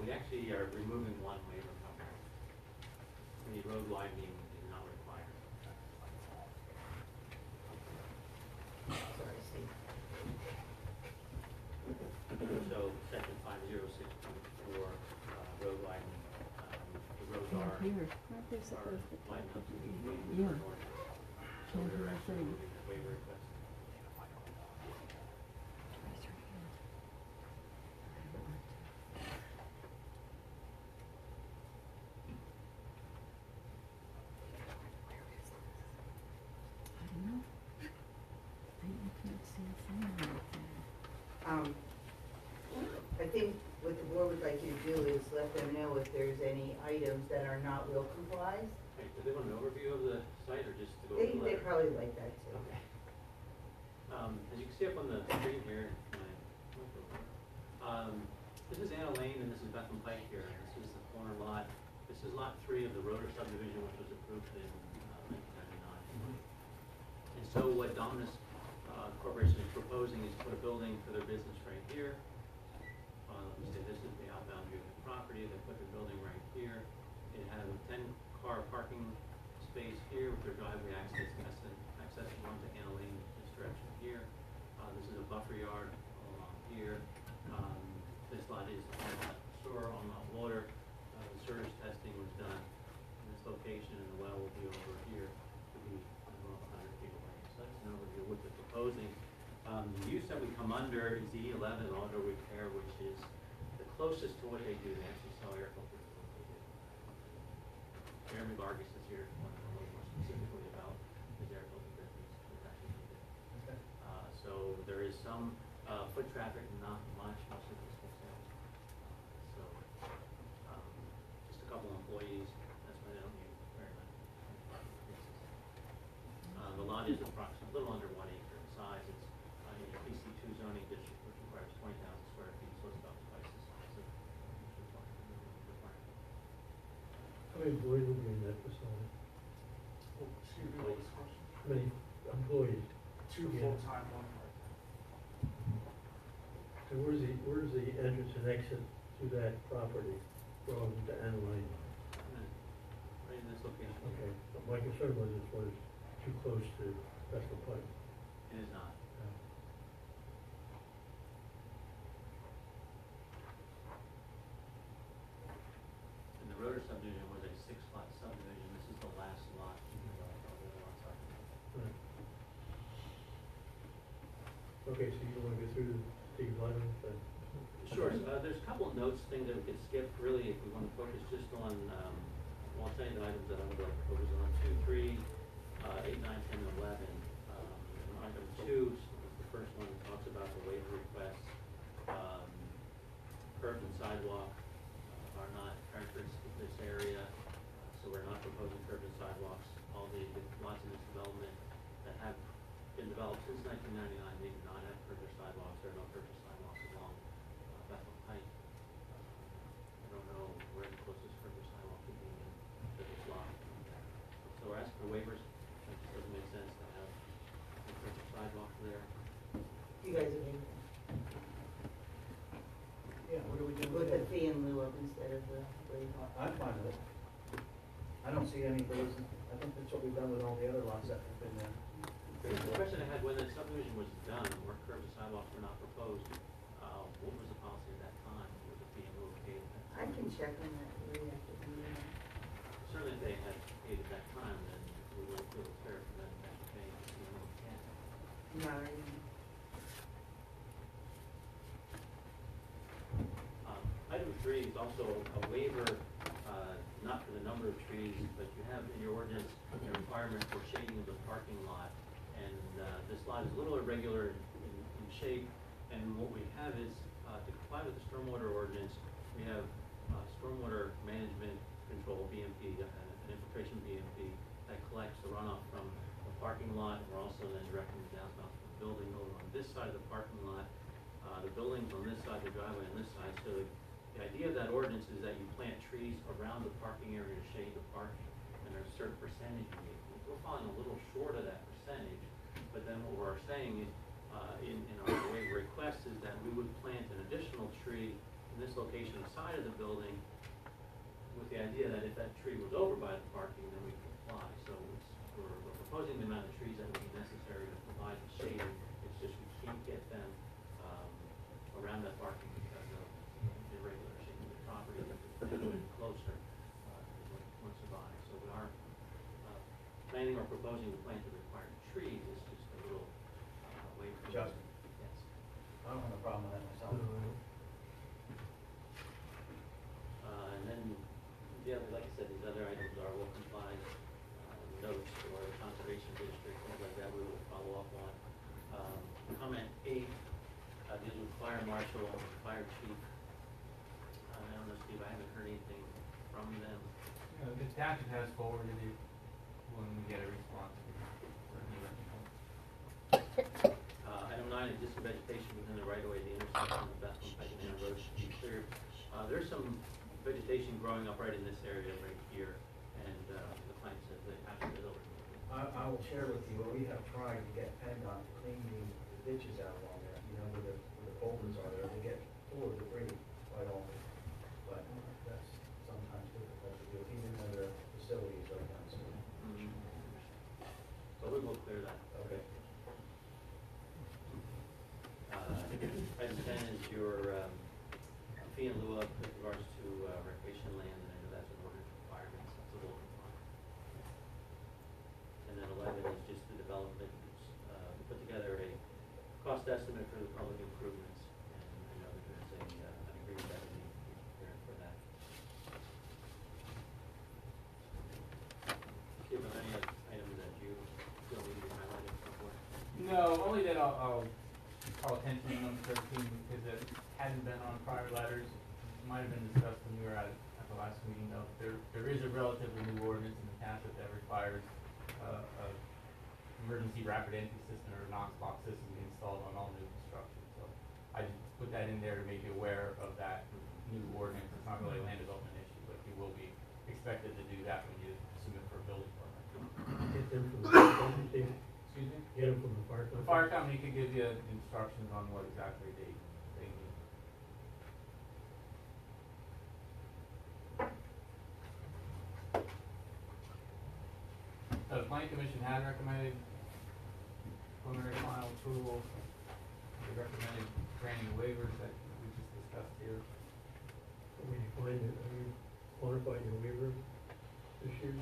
We actually are removing one waiver from there. The road widening is not required. Sorry, Steve. So section 506.4, road widening, the roads are Here, aren't they supposed to? wide enough to meet Yeah. the ordinance. So Can't we're hear a actually thing. removing the waiver request. I don't know. I can't see a thing or anything. I think what the board would like you to do is let them know if there's any items that are not will complies. Okay, do they want an overview of the site or just to go over the They letter? probably like that too. Okay. As you can see up on the screen here, this is Anna Lane and this is Bethlehem Pike here. This is the corner lot. This is lot 3 of the Rotor subdivision, which was approved in 1999. And so what Dominus Corporation is proposing is to put a building for their business right here. Let me say this is the outbound view of the property. They put the building right here. It has a 10-car parking space here with their driveway accessing onto Anna Lane this direction here. This is a buffer yard along here. This lot is on lot sewer, on lot water. The sewage testing was done in this location, and the well will be proposing. The use that we come under is E11 auto repair, which is the closest to what they do. They actually sell air filters to what they do. Jeremy Vargas is here to learn a little more specifically about his air filter business. Okay. So there is some foot traffic, not much, most of it's wholesale. So just a couple employees, that's why they don't need very much. The lot is approximately a little under 1 acre in size. It's in a PC2 zoning district, which requires 20,000 square feet, so it's about twice the size of requirement. How many employees will be in that facility? Excuse me, what was the question? How many employees? 2 Yeah. full-time, 1 part-time. So where's the entrance and exit to that property relative to Ann Lane? Right in this location. Okay, but my concern was it was too close to Bethel Pike. It is not. And the Rotor subdivision was a 6-lot subdivision. This is the last lot of the lot size. Right. Okay, so you want to go through Steve's item, but. Sure. There's a couple of notes, things that we could skip, really, if we want to focus just on, well, I'll tell you the items that I would like to focus on. 2, 3, 8, 9, 10, and 11. Item 2, the first one, talks about the waiver request. Curb and sidewalk are not characteristic of this area, so we're not proposing curb and sidewalks. All the lots in this development that have been developed since 1999, they do not have curb or sidewalks. There are no curb or sidewalks along Bethel Pike. I don't know where the closest curb or sidewalk would be to this lot. So we're asking for waivers. It doesn't make sense to have a curb or sidewalk there. You guys agree? Yeah, what do we do With with the it? fee in lieu of instead of the waiver. I'm fine with it. I don't see any reason, I think that's what we've done with all the other lots that have been there. The question I had, when the subdivision was done, where curbs and sidewalks were not proposed, what was the policy at that time? Was it being okay at that I time? can check on that for you after the meeting. Certainly if they had paid at that time, then we wouldn't feel it's fair for them to have to pay if we know we can't. No, I didn't. Item 3 is also a waiver, not for the number of trees, but you have in your ordinance a requirement for shading of the parking lot. And this lot is a little irregular in shape, and what we have is, to comply with the stormwater ordinance, we have stormwater management control, BMP, an infiltration BMP, that collects the runoff from the parking lot, and we're also then directing the downspout from the building over on this side of the parking lot. The building's on this side, the driveway on this side, so the idea of that ordinance is that you plant trees around the parking area to shade the parking, and there's a certain percentage you need. We're falling a little short of that percentage, but then what we're saying is, in our waiver request is that we would plant an additional tree in this location side of the building with the idea that if that tree was over by the parking, then we could apply. So we're proposing the amount of trees that would be necessary to provide the shading. It's just we can't get them around that parking because of irregular shading of the property, but it's a little bit closer once you buy. So we are planning or proposing to plant the required trees. It's just a little waiver. Justin? Yes. I don't have a problem with that myself. And then the other, like I said, these other items are will comply notes or the conservation district, things like that, we will follow up on. Comment 8 deals with fire marshal and fire chief. I don't know, Steve, I haven't heard anything from them. The township has forwarded it when we get a response. Item 9 is just vegetation within the right of way, the intersection of Bethel and Pike Manor Road should be cleared. There's some vegetation growing up right in this area right here, and the client says they actually is over. I will share with you, we have tried to get PennDOT to clean the ditches out along there, you know, where the boulders are there, they get full of debris quite often. But that's sometimes difficult to do, even though their facilities are down, so. So we will clear that. Okay. Item 10 is your fee in lieu of with regards to recreation land, and I know that's an ordinance requirement, so it's a little compliant. And then 11 is just the development, put together a cost estimate for the public improvements, and I know that there's an agreement that we need to be prepared for that. Do you have any other items that you feel need to be highlighted before? No, only that I'll call attention to number 13 because it hadn't been on prior letters. It might have been discussed when we were at the last meeting though. There is a relatively new ordinance in the township that requires a emergency rapid entry system or Knox box system to be installed on all new construction. So I just put that in there to make you aware of that new ordinance. It's not really a land development issue, but you will be expected to do that when you submit for a building permit. Get them from the fire company, Steve? Excuse me? Get them from the fire company? The fire company can give you instructions on what exactly they need. The planning commission had recommended preliminary final approval. They recommended granting the waivers that we just discussed here. When you find it, are you quantifying your waiver this year?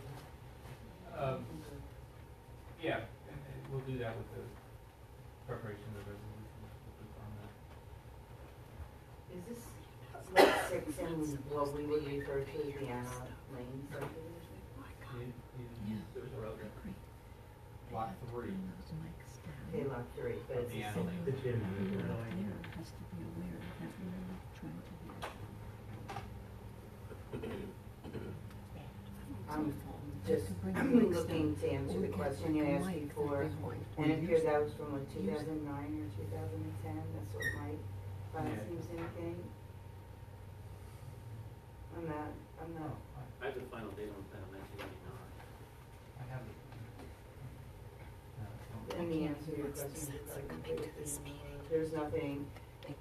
Yeah, and we'll do that with the preparation of the resolution. We'll confirm that. Is this lot 6 in what we would refer to as the Anna Lane subdivision? There's a road there. Lot 3. Okay, lot 3, but it's The the Anna same. Lane. It's in, Has to be aware that we're trying to I'm just looking to answer the question you asked before, and it appears that was from what, 2009 or 2010, that's what my file Yeah. seems indicating. I'm not, I have the final date on that, 1989. I have it. and the answer to your question is I completely, there's nothing,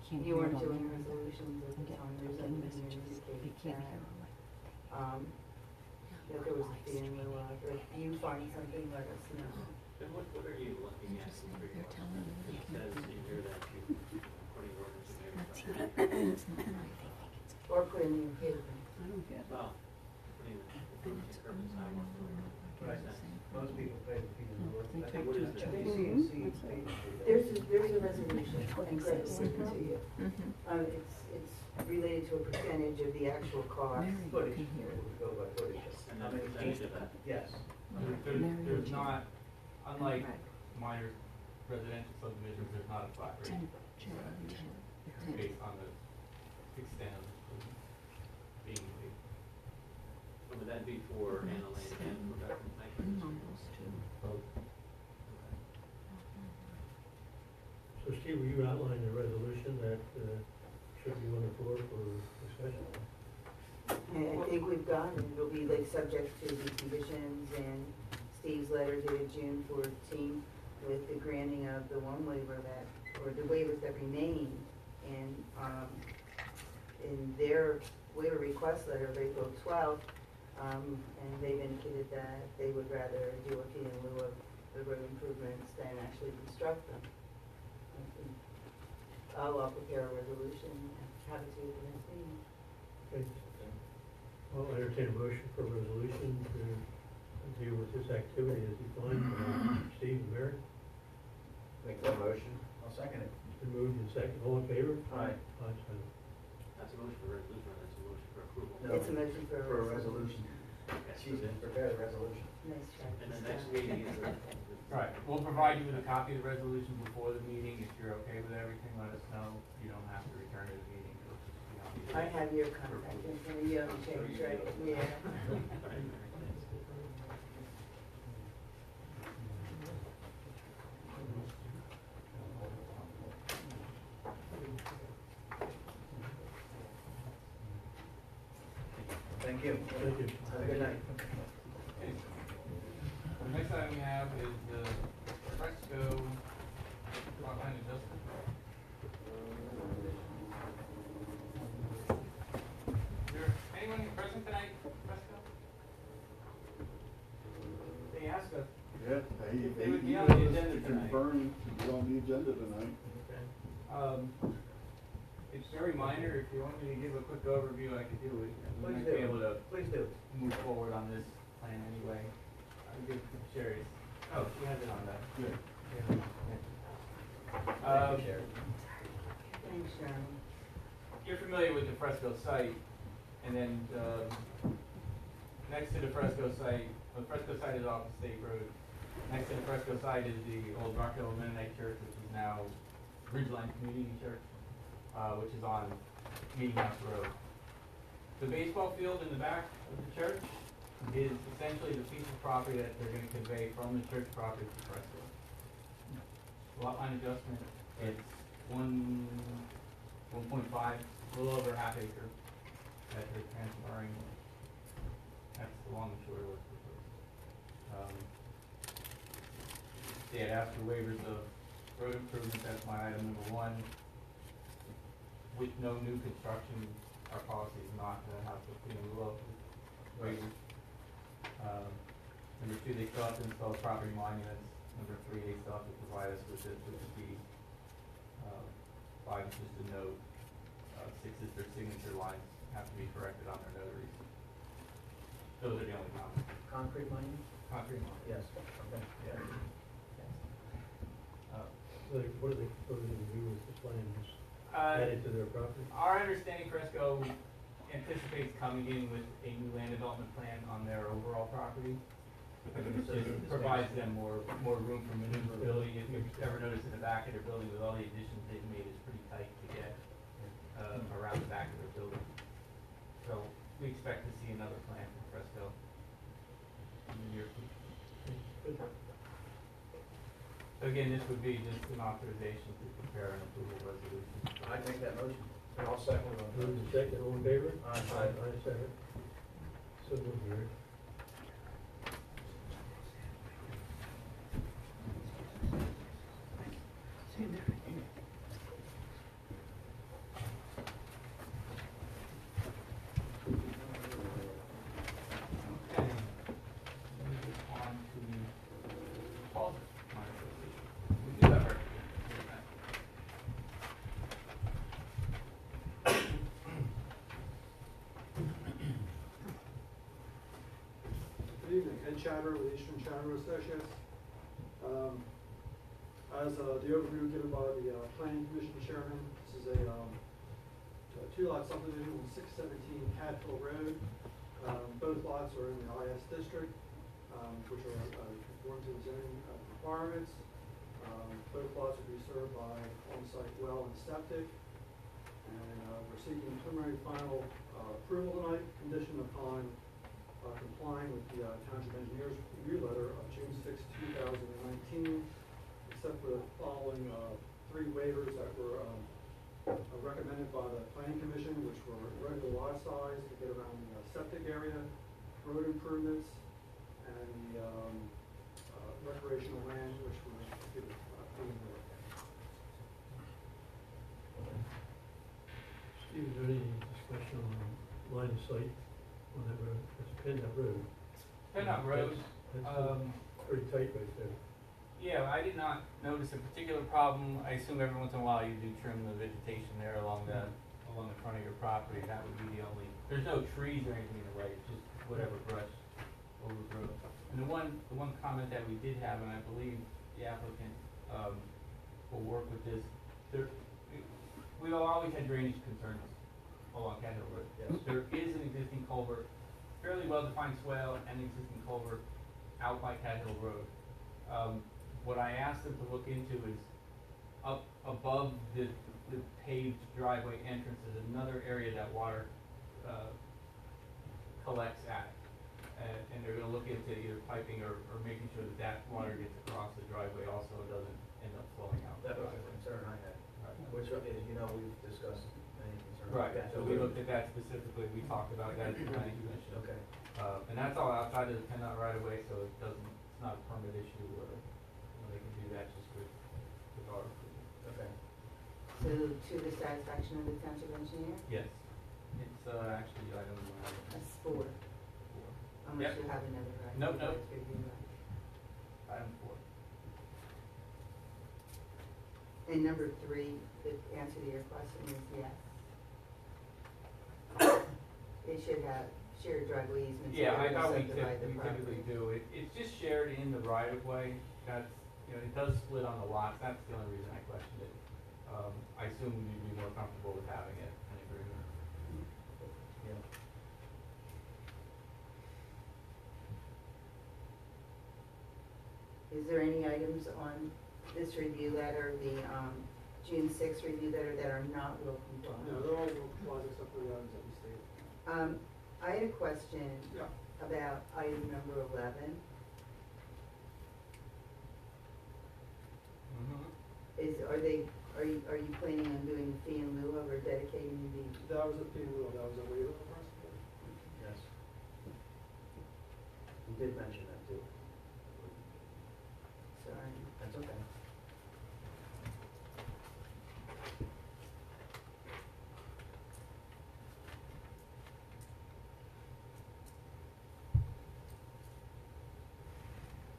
you weren't doing resolutions at the time, there's nothing here indicating that, that there was a fee in lieu of, if you find something, let us know. Then what are you looking at in regards to that? It says in here that you, according to ordinance, you may require. Or put in your paper. I don't get it. Well, putting the curb and sidewalk. Right, most people pay the fee in lieu. I think What is I that? think C&C paid the fee. There's a resolution, and Greg will send it to you. It's related to a percentage of the actual cost. Footage, we go by footage. And How then many percentage feet? of that. Yes. There's not, unlike minor residential subdivisions, there's not a flat rate. It's based on the extent of the improvement being made. So would that be for Anna Lane and for Beckman Lane? Both. So Steve, will you outline the resolution that should be on the floor for discussion? And I think we've got it, it'll be like subject to the conditions and Steve's letter dated June 14th with the granting of the one waiver that, or the waivers that remain in their waiver request letter of April 12th, and they've indicated that they would rather do a fee in lieu of the road improvements than actually construct them. I think I'll prepare a resolution and have it to you at the next meeting. Okay. I'll entertain a motion for a resolution to deal with this activity as defined by Steve and Mary. Make that motion. I'll second it. It's been moved and seconded. All in favor? Aye. Aye, so. That's a motion for resolution, or that's a motion for approval? No. It's a motion for For a resolution. Okay, so Excuse me, then- prepare the resolution. Nice try. And the next meeting is Right, we'll provide you with a copy of the resolution before the meeting. If you're okay with everything, let us know. You don't have to return to the meeting. It'll just be on the- I have your contact information, you haven't changed, right? Yeah. Thank you. Thank you. Have a good night. Okay. The next item we have is the Fresco lot line adjustment. Is there anyone present tonight, Fresco? They asked us. Yeah, If they he would be on the emailed us agenda to tonight. confirm to be on the agenda tonight. It's very minor. If you want me to give a quick overview, I could do it. We Please might be do. able to Please do. move forward on this plan anyway. I'll give Sherry. Oh, she has it on that. Yeah. Yeah. Um, Thanks, Jeremy. You're familiar with the Fresco site, and then, next to the Fresco site, the Fresco site is off the State Road. Next to the Fresco site is the old Rockhill Mennonite Church, which is now Ridgeline Community Church, which is on Meeting House Road. The baseball field in the back of the church is essentially the piece of property that they're gonna convey from the church property to Fresco. Lot line adjustment, it's 1.5, a little over half acre that they're transferring. That's the long and short of what's proposed. They had asked for waivers of road improvements, that's my item number one. With no new construction, our policy is not gonna have to, move up with waivers. Number two, they still have to install property monuments. Number three, they still have to provide us with the deed. Five is just a note. Six is their signature lines have to be corrected on their notaries. Those are the only comments. Concrete mining? Concrete line. Yes, okay, yeah. What are they proposing to do with the plans? Add it to their property? Our understanding, Fresco anticipates coming in with a new land development plan on their overall property. It just provides them more room for maneuverability. If you've ever noticed in the back of their building with all the additions they've made, it's pretty tight to get around the back of their building. So we expect to see another plan from Fresco in the near future. So again, this would be just an authorization to prepare an approval resolution. I'd make that motion. And I'll second on Move in second, all in favor? Aye. Aye, second. So moved, Gary. Okay. Move on to deposit modification. We do have our. Good evening, Ed Chatter with Eastern Chatter Associates. As the overview given by the Planning Commission Chairman, this is a two-lot subdivision on 617 Cadville Road. Both lots are in the IS district, which are conform to the zoning requirements. Both lots will be served by on-site well and septic. And we're seeking preliminary final approval tonight, conditioned upon complying with the Township Engineers Review Letter of June 6, 2019, except for the following three waivers that were recommended by the Planning Commission, which were regular lot size to get around the septic area, road improvements, and the recreational land, which were given clean water. Steve, is there any discussion on line of sight on that road? That's Pennant Road. Pennant Road, That's pretty tight right there. yeah, I did not notice a particular problem. I assume every once in a while you do trim the vegetation there along the front of your property. That would be the only, there's no trees or anything in the way, it's just whatever brush overgrowth. And the one comment that we did have, and I believe the applicant, will work with this, we've always had drainage concerns along Cadhill Road. Yes. There is an existing culvert, fairly well-defined swale, and an existing culvert out by Cadhill Road. What I asked them to look into is up above the paved driveway entrance is another area that water collects at. And they're gonna look into either piping or making sure that water gets across the driveway also and doesn't end up flowing out. That was a concern I had, which, as you know, we've discussed many concerns. Right, like that. so we looked at that specifically, we talked about that at the planning commission. Okay. And that's all outside of the PennDOT right away, so it doesn't, it's not a permit issue or, they can do that just with our approval. Okay. So to the satisfaction of the township engineer? Yes, it's, actually item, That's 4. 4. Unless Yep. you have another, right? Nope, nope. It's review, right? Item 4. And number 3, the answer to your question is yes. They should have shared driveway easements. Yeah, I if they're thought gonna we subdivide the typically property. do. It's just shared in the right of way. That's you know, it does split on the lots, that's the only reason I questioned it. I assume you'd be more comfortable with having it in agreement. Yeah. Is there any items on this review letter, the June 6th review letter, that are not rule compliant? No, they're all rule compliant except for the items that we stated. I had a question Yeah. about item number 11. Are you planning on doing the fee in lieu of or dedicating the? That was a fee in lieu, that was a waiver request? Yes. You did mention that too. Sorry. That's okay.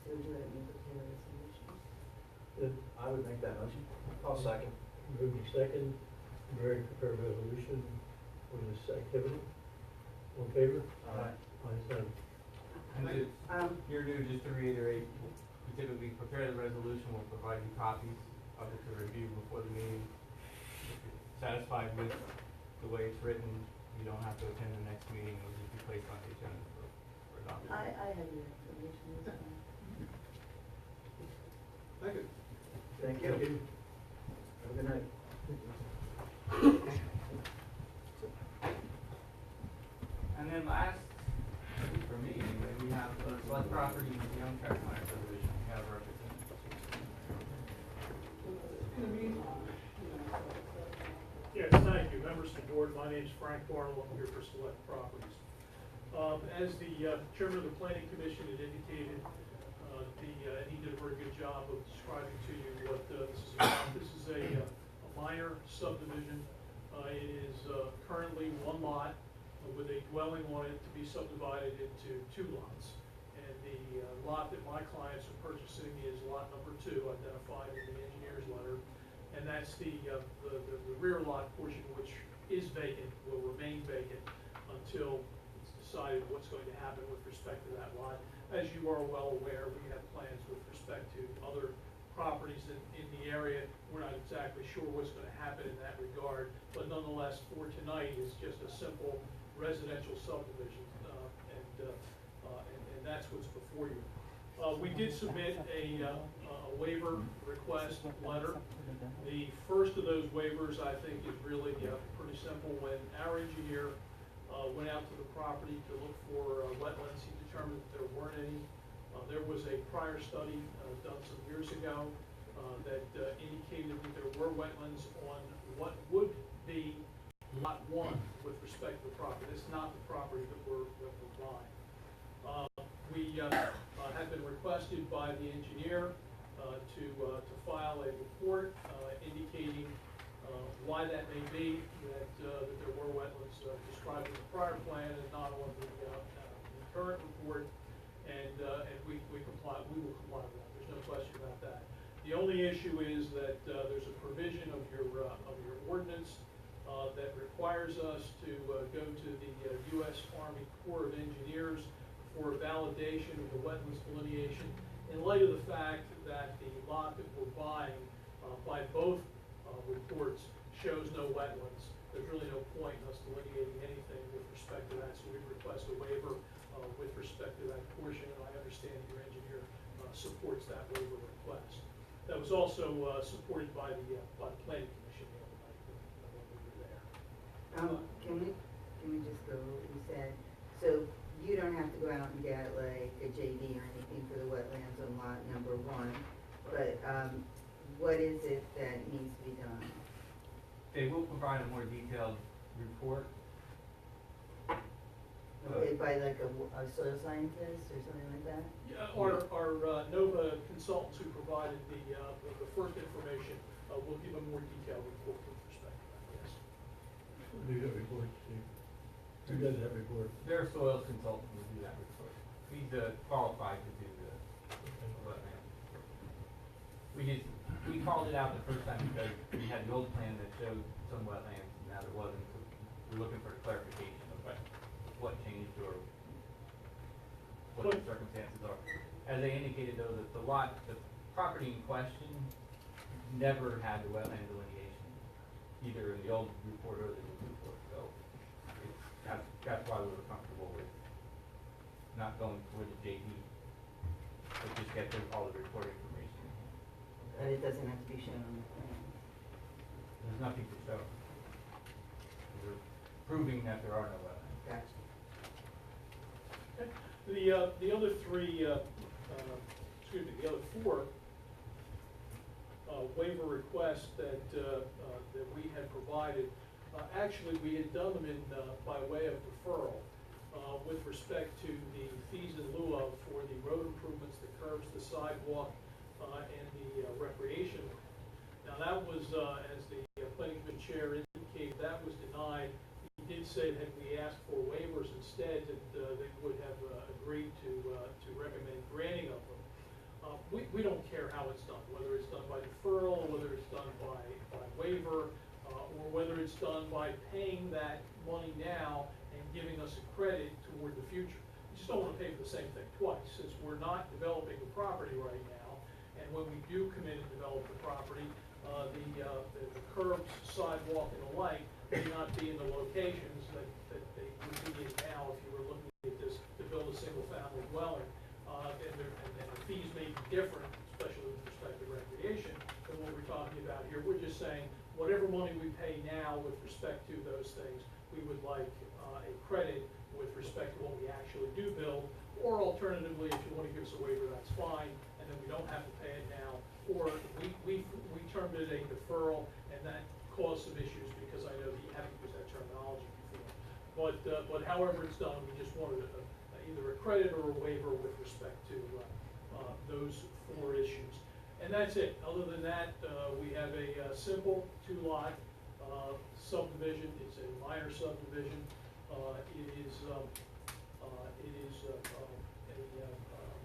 So would you let me prepare a resolution? I would make that motion. I'll second. Moving second, Mary prepare a resolution for this activity. All in favor? Aye. Ayes have it. And Um, here, just to reiterate, we typically prepare the resolution, we'll provide you copies of it to review before the meeting. If you're satisfied with the way it's written, you don't have to attend the next meeting, it'll just be placed on the agenda for adoption. I have your information, that's fine. Thank you. Thank you. Have a good night. And then last, for me anyway, we have select property in the Young Carolina subdivision, we have representatives. Yes, thank you. Members of the board, my name is Frank Barlow, I'm here for Select Properties. As the chairman of the planning commission had indicated, and he did a very good job of describing to you what this is about. This is a minor subdivision. It is currently one lot with a dwelling on it to be subdivided into two lots. And the lot that my clients are purchasing is lot number 2, identified in the engineer's letter. And that's the rear lot portion, which is vacant, will remain vacant until it's decided what's going to happen with respect to that lot. As you are well aware, we have plans with respect to other properties in the area. We're not exactly sure what's going to happen in that regard, but nonetheless, for tonight, it's just a simple residential subdivision, and that's what's before you. We did submit a waiver request letter. The first of those waivers, I think, is really pretty simple. When our engineer went out to the property to look for wetlands, he determined that there weren't any. There was a prior study done some years ago that indicated that there were wetlands on what would be lot 1 with respect to the property. It's not the property that we're buying. We have been requested by the engineer to file a report indicating why that may be, that there were wetlands described in the prior plan and not on the current report, and we will comply with that. There's no question about that. The only issue is that there's a provision of your ordinance that requires us to go to the U.S. Army Corps of Engineers for validation of the wetlands delineation in light of the fact that the lot that we're buying by both reports shows no wetlands. There's really no point in us delineating anything with respect to that, so we request a waiver with respect to that portion, and I understand your engineer supports that waiver request. That was also supported by the planning commission the other night when we were there. Can we just go what you said? So you don't have to go out and get like a JD or anything for the wetlands on lot number 1, but what is it that needs to be done? They will provide a more detailed report. Okay, by like a soil scientist or something like that? Yeah, our NOVA consultants who provided the first information will give a more detailed report with respect to that, yes. Do that report, Steve. Who does that report? Their soils consultant will do that report. He's qualified to do the wetland. We called it out the first time because we had the old plan that showed some wetlands, and now there wasn't, so we're looking for clarification of what changed or what the circumstances are. As they indicated though, that the lot, the property in question never had the wetland delineation, either in the old report or the new report, so that's why we were comfortable with not going toward the JD, but just get all the report information. But it doesn't have to be shown on the plan. There's nothing to show. We're proving that there are no wetlands. Gotcha. The other three, the other four waiver requests that we had provided, actually, we had done them by way of deferral with respect to the fees in lieu of for the road improvements, the curbs, the sidewalk, and the recreation. Now, that was, as the planning commission chair indicated, that was denied. He did say that we asked for waivers instead, that they would have agreed to recommend granting of them. We don't care how it's done, whether it's done by deferral, whether it's done by waiver, or whether it's done by paying that money now and giving us a credit toward the future. We just don't want to pay for the same thing twice, since we're not developing the property right now. And when we do come in and develop the property, the curbs, sidewalk, and the like may not be in the locations that they would be in now if you were looking at this to build a single-family dwelling. And the fees may be different, especially with respect to recreation, than what we're talking about here. We're just saying, whatever money we pay now with respect to those things, we would like a credit with respect to what we actually do build, or alternatively, if you want to give us a waiver, that's fine, and then we don't have to pay it now, or we termed it a deferral, and that caused some issues because I know that you haven't used that terminology before. But however it's done, we just wanted either a credit or a waiver with respect to those four issues. And that's it. Other than that, we have a simple two-lot subdivision. It's a minor subdivision. It is a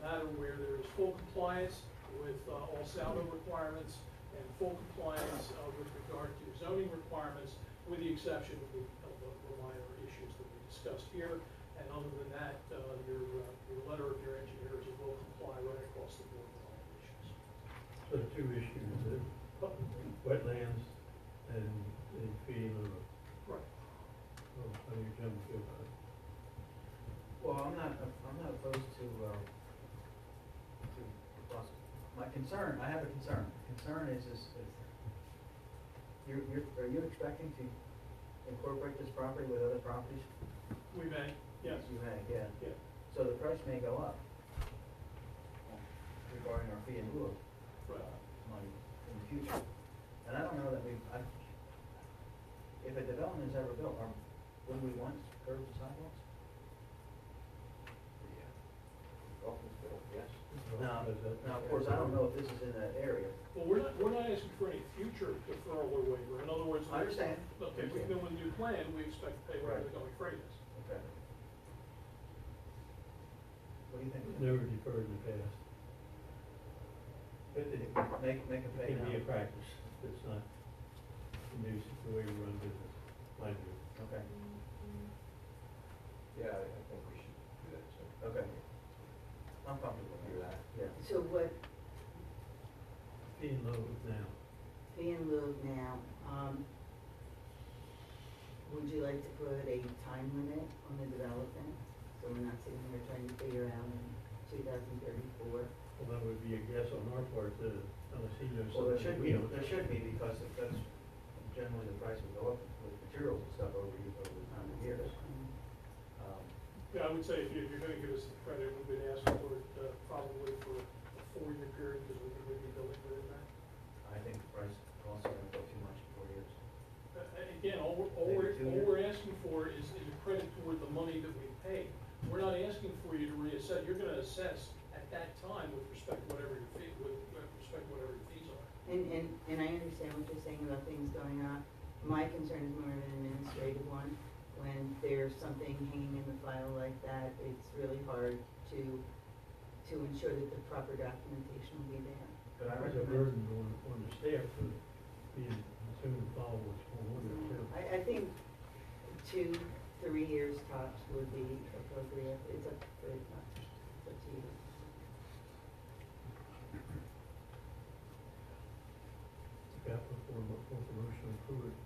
matter where there is full compliance with all SALDO requirements and full compliance with regard to zoning requirements, with the exception of the minor issues that we discussed here. And other than that, your letter of your engineers will comply right across the board with all the issues. So the two issues, the wetlands and the fee in lieu. Right. Well, how do you gentlemen feel about it? Well, I'm not opposed to my concern, I have a concern. The concern is are you expecting to incorporate this property with other properties? We may, yes. You may, yeah. Yeah. So the price may go up regarding our fee in lieu of money in the future. And I don't know that if a development is ever built, would we want curbs and sidewalks? Yes. Now, of course, I don't know if this is in that area. Well, we're not asking for any future deferral or waiver. In other words, I understand. Okay, we come in with a new plan, we expect to pay whatever the going freight is. Okay. What do you think? Never deferred in the past. Make a pay It can now. be a practice. It's not conducive to the way we run business, my view. Okay. Yeah, I think we should do that, so. Okay. I'm comfortable with that. Yeah. So what, Fee in lieu of now. fee in lieu now, would you like to put a time limit on the development? So we're not sitting here trying to figure out in 2034. Well, that would be a guess on our part, unless he knows Well, something we don't. there should be, because that's generally the price will go up with materials and stuff over the time of years. Yeah, I would say if you're gonna give us the credit, we've been asking for it probably for a 4-year period, because we think we'd be building within that. I think the price also going to go too much in 4 years. Again, all we're asking for is a credit toward the money that we paid. We're not asking for you to reassess. You're gonna assess at that time with respect to whatever your fee, with respect to whatever your fees are. And I understand what you're saying about things going up. My concern is more of an administrative one. When there's something hanging in the file like that, it's really hard to ensure that the proper documentation will be there. But I There's a recommend, burden on the staff for being assumed to follow what's going on there too. I think 2-3 years tops would be appropriate. It's up to you. support the motion to approve it,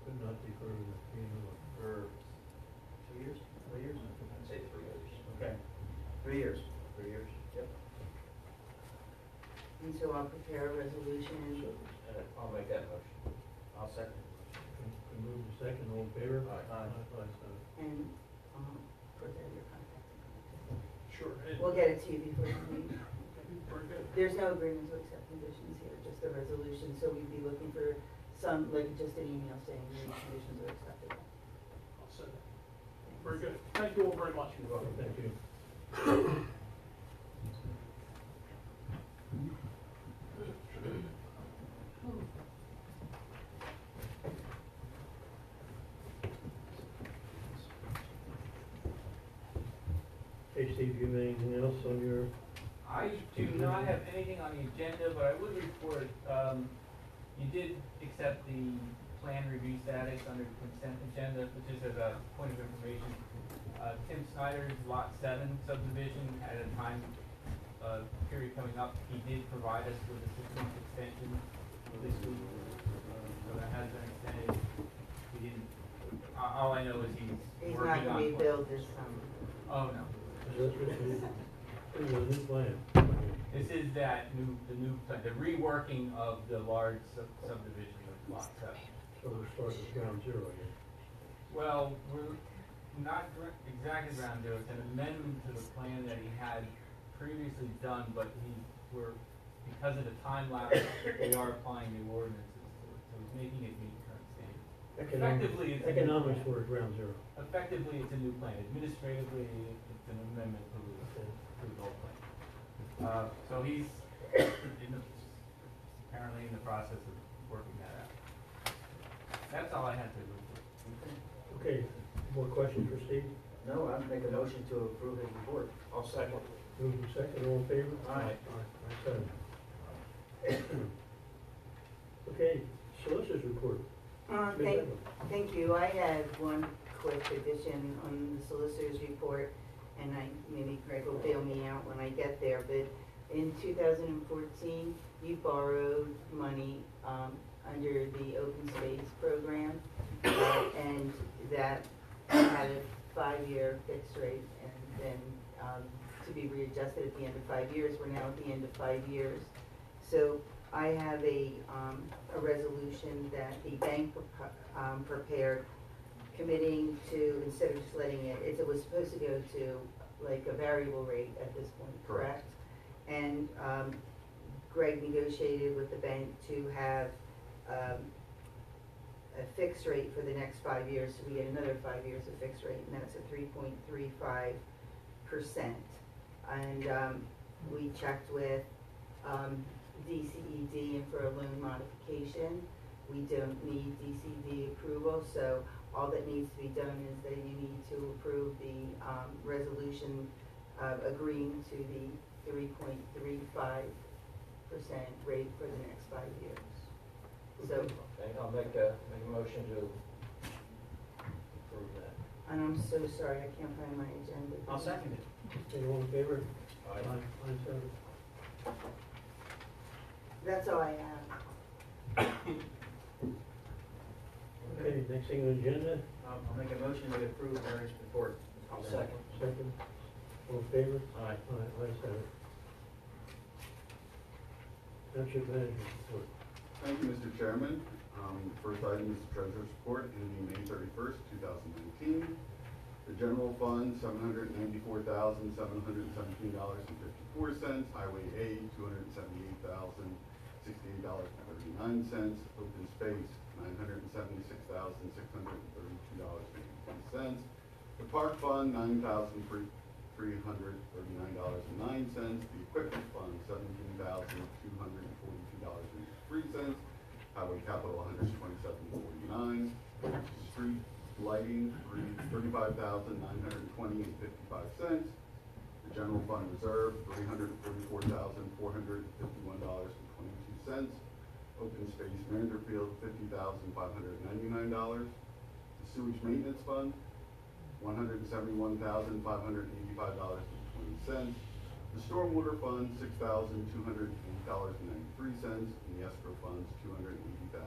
but not defer to the fee and lieu. For 2 years, 3 years? I'd say 3 years. Okay, 3 years. 3 years, yep. And so I'll prepare a resolution. I'll make that motion. I'll second. Been moved to second, all in favor? Aye. Ayes have it. And, put that in your contact information. Sure. and- We'll get it to you before the meeting. Very good. There's no agreement to accept conditions here, just a resolution, so we'd be looking for some, like, just an email saying the conditions are acceptable. I'll send it. Very good. Thank you all very much. You're welcome, thank you. Hey Steve, you have anything else on your? I do not have anything on the agenda, but I would report, you did accept the plan review status under consent agenda, which is as a point of information. Tim Snyder's Lot 7 subdivision had a time period coming up. He did provide us with a 6-month extension this week, so that has been extended. He didn't, all I know is He's working not on. gonna be billed this summer. Oh, no. This is a new plan. This is the new plan, the reworking of the large subdivision of Lot 7. So we're starting at ground zero again. Well, we're not exactly ground zero, it's an amendment to the plan that he had previously done, but because of the time lapse, we are applying new ordinances to it, so he's making it meet current standards. Effectively, it's a new Economics plan. were at ground zero. Effectively, it's a new plan. Administratively, it's an amendment to the old plan. So he's apparently in the process of working that out. That's all I had to report. Okay, more questions for Steve? No, I'd make a motion to approve his report. I'll second. Move to second, all in favor? Aye. Ayes have it. Okay, solicitors report. Ms. Evans. Thank you. I had one quick addition on the solicitor's report, and maybe Craig will bail me out when I get there, but in 2014, you borrowed money, under the open space program, and that had a 5-year fixed rate, and then, to be readjusted at the end of 5 years. We're now at the end of 5 years. So I have a resolution that the bank prepared, committing to, instead of just letting it was supposed to go to like a variable rate at this point, correct? And Greg negotiated with the bank to have a fixed rate for the next 5 years, so we get another 5 years of fixed rate, and that's at 3.35%. And we checked with DCED, and for a loan modification, we don't need DCD approval, so all that needs to be done is that you need to approve the resolution agreeing to the 3.35% rate for the next 5 years. So, Okay, I'll make a motion to approve that. and I'm so sorry, I can't find my agenda. I'll second it. Okay, all in favor? Aye. Ayes have it. That's all I have. Okay, next thing on the agenda, I'll make a motion to approve Mary's report. I'll second. second, all in favor? Aye. Ayes have it. Township manager report. Thank you, Mr. Chairman. First item is the treasurer's report ending May 31st, 2019. The general fund, $794,717.54. Highway A, $278,068.39. Open space, $976,632.83. The park fund, $9,339.09. The equipment fund, $17,242.03. Highway capital, $127.49. Street lighting, $35,920.55. The general fund reserve, $344,451.22. Open space Manderfield, $50,599. The sewage maintenance fund, $171,585.20. The stormwater fund, $6,280.93, and the escrow funds, $280,199.93.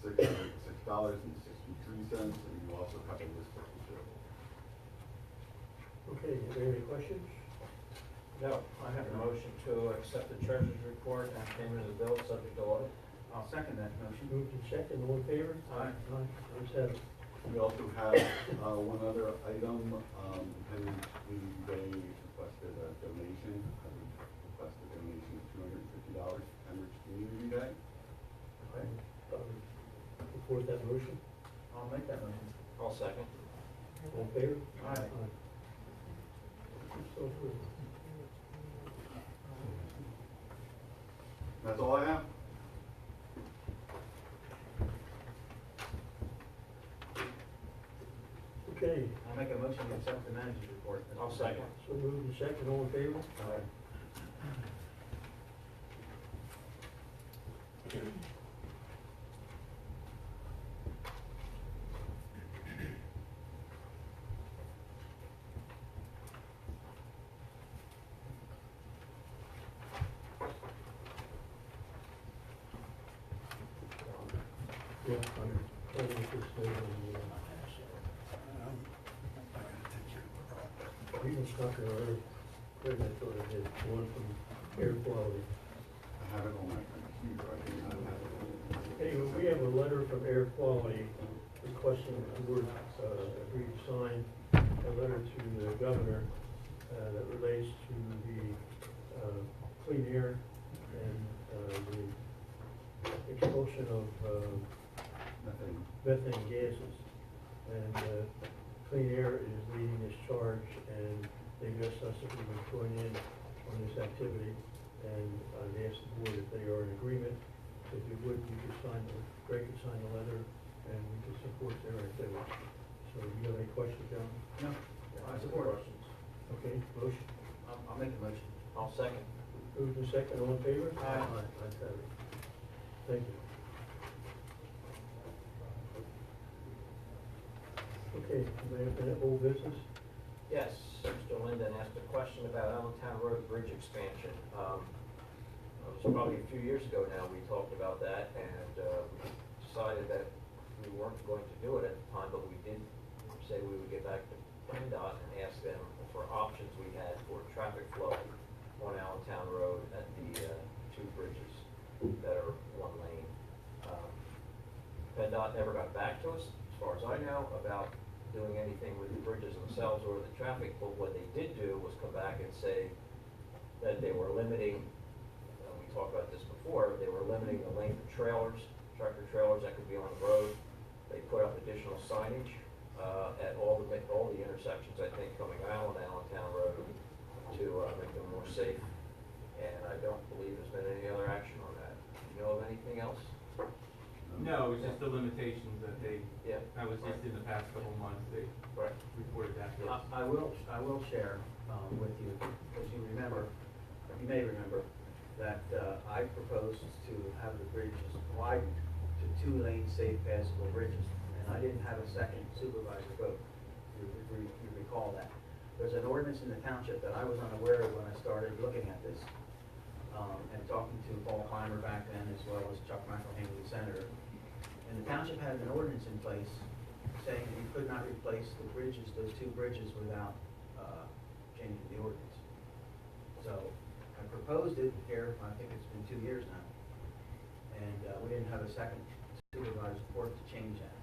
$606.63, and you also have a list of receivables. Okay, are there any questions? No, I have a motion to accept the treasurer's report and payment of the bills subject to audit. I'll second that motion. Moved in second, all in favor? Aye. Ayes have it. We also have one other item. Independence Community Day requested a donation. I would request a donation of $250 for Pembroke Community Day. Okay. Support that motion. I'll make that motion. I'll second. All in favor? Aye. So approved. That's all I have. Okay, I'll make a motion to accept the manager's report. I'll second. so moved in second, all in favor? Aye. Yeah, I'm trying to get this thing on the, even stuck in our, where I thought I did, one from air quality. I have it on my computer. I do not have it. Anyway, we have a letter from air quality requesting the board agree to sign a letter to the governor that relates to the clean air and the expulsion of methane gases. And Clean Air is leading this charge, and they've asked us if we would join in on this activity. And I've asked the board if they are in agreement. If you would, you could sign, Greg could sign the letter, and we could support their activity. So do you have any questions, John? No, I support. Questions? Okay, motion. I'll make the motion. I'll second. Moved in second, all in favor? Aye. Ayes have it. Thank you. Okay, may I have that old business? Yes, Mr. Linden asked a question about Allentown Road Bridge expansion. It was probably a few years ago now, we talked about that, and decided that we weren't going to do it at the time, but we did say we would get back to PennDOT and ask them for options we had for traffic flow on Allentown Road at the two bridges that are one lane. PennDOT never got back to us, as far as I know, about doing anything with the bridges themselves or the traffic, but what they did do was come back and say that they were limiting, we talked about this before, they were limiting the length of trailers, tractor trailers that could be on the road. They put up additional signage at all the intersections, I think, coming out on Allentown Road to make them more safe. And I don't believe there's been any other action on that. Do you know of anything else? No, it's just the limitations that they, Yeah. that was just in the past couple of months, they Right. reported that to us. I will share with you, because you may remember, that I proposed to have the bridges widened to 2-lane safe passable bridges. And I didn't have a second supervisor vote, you recall that. There's an ordinance in the township that I was unaware of when I started looking at this, and talking to Paul Clymer back then, as well as Chuck McElhaney, the senator. And the township had an ordinance in place saying that you could not replace the bridges, those two bridges, without changing the ordinance. So I proposed it here, I think it's been 2 years now, and we didn't have a second supervisor report to change that.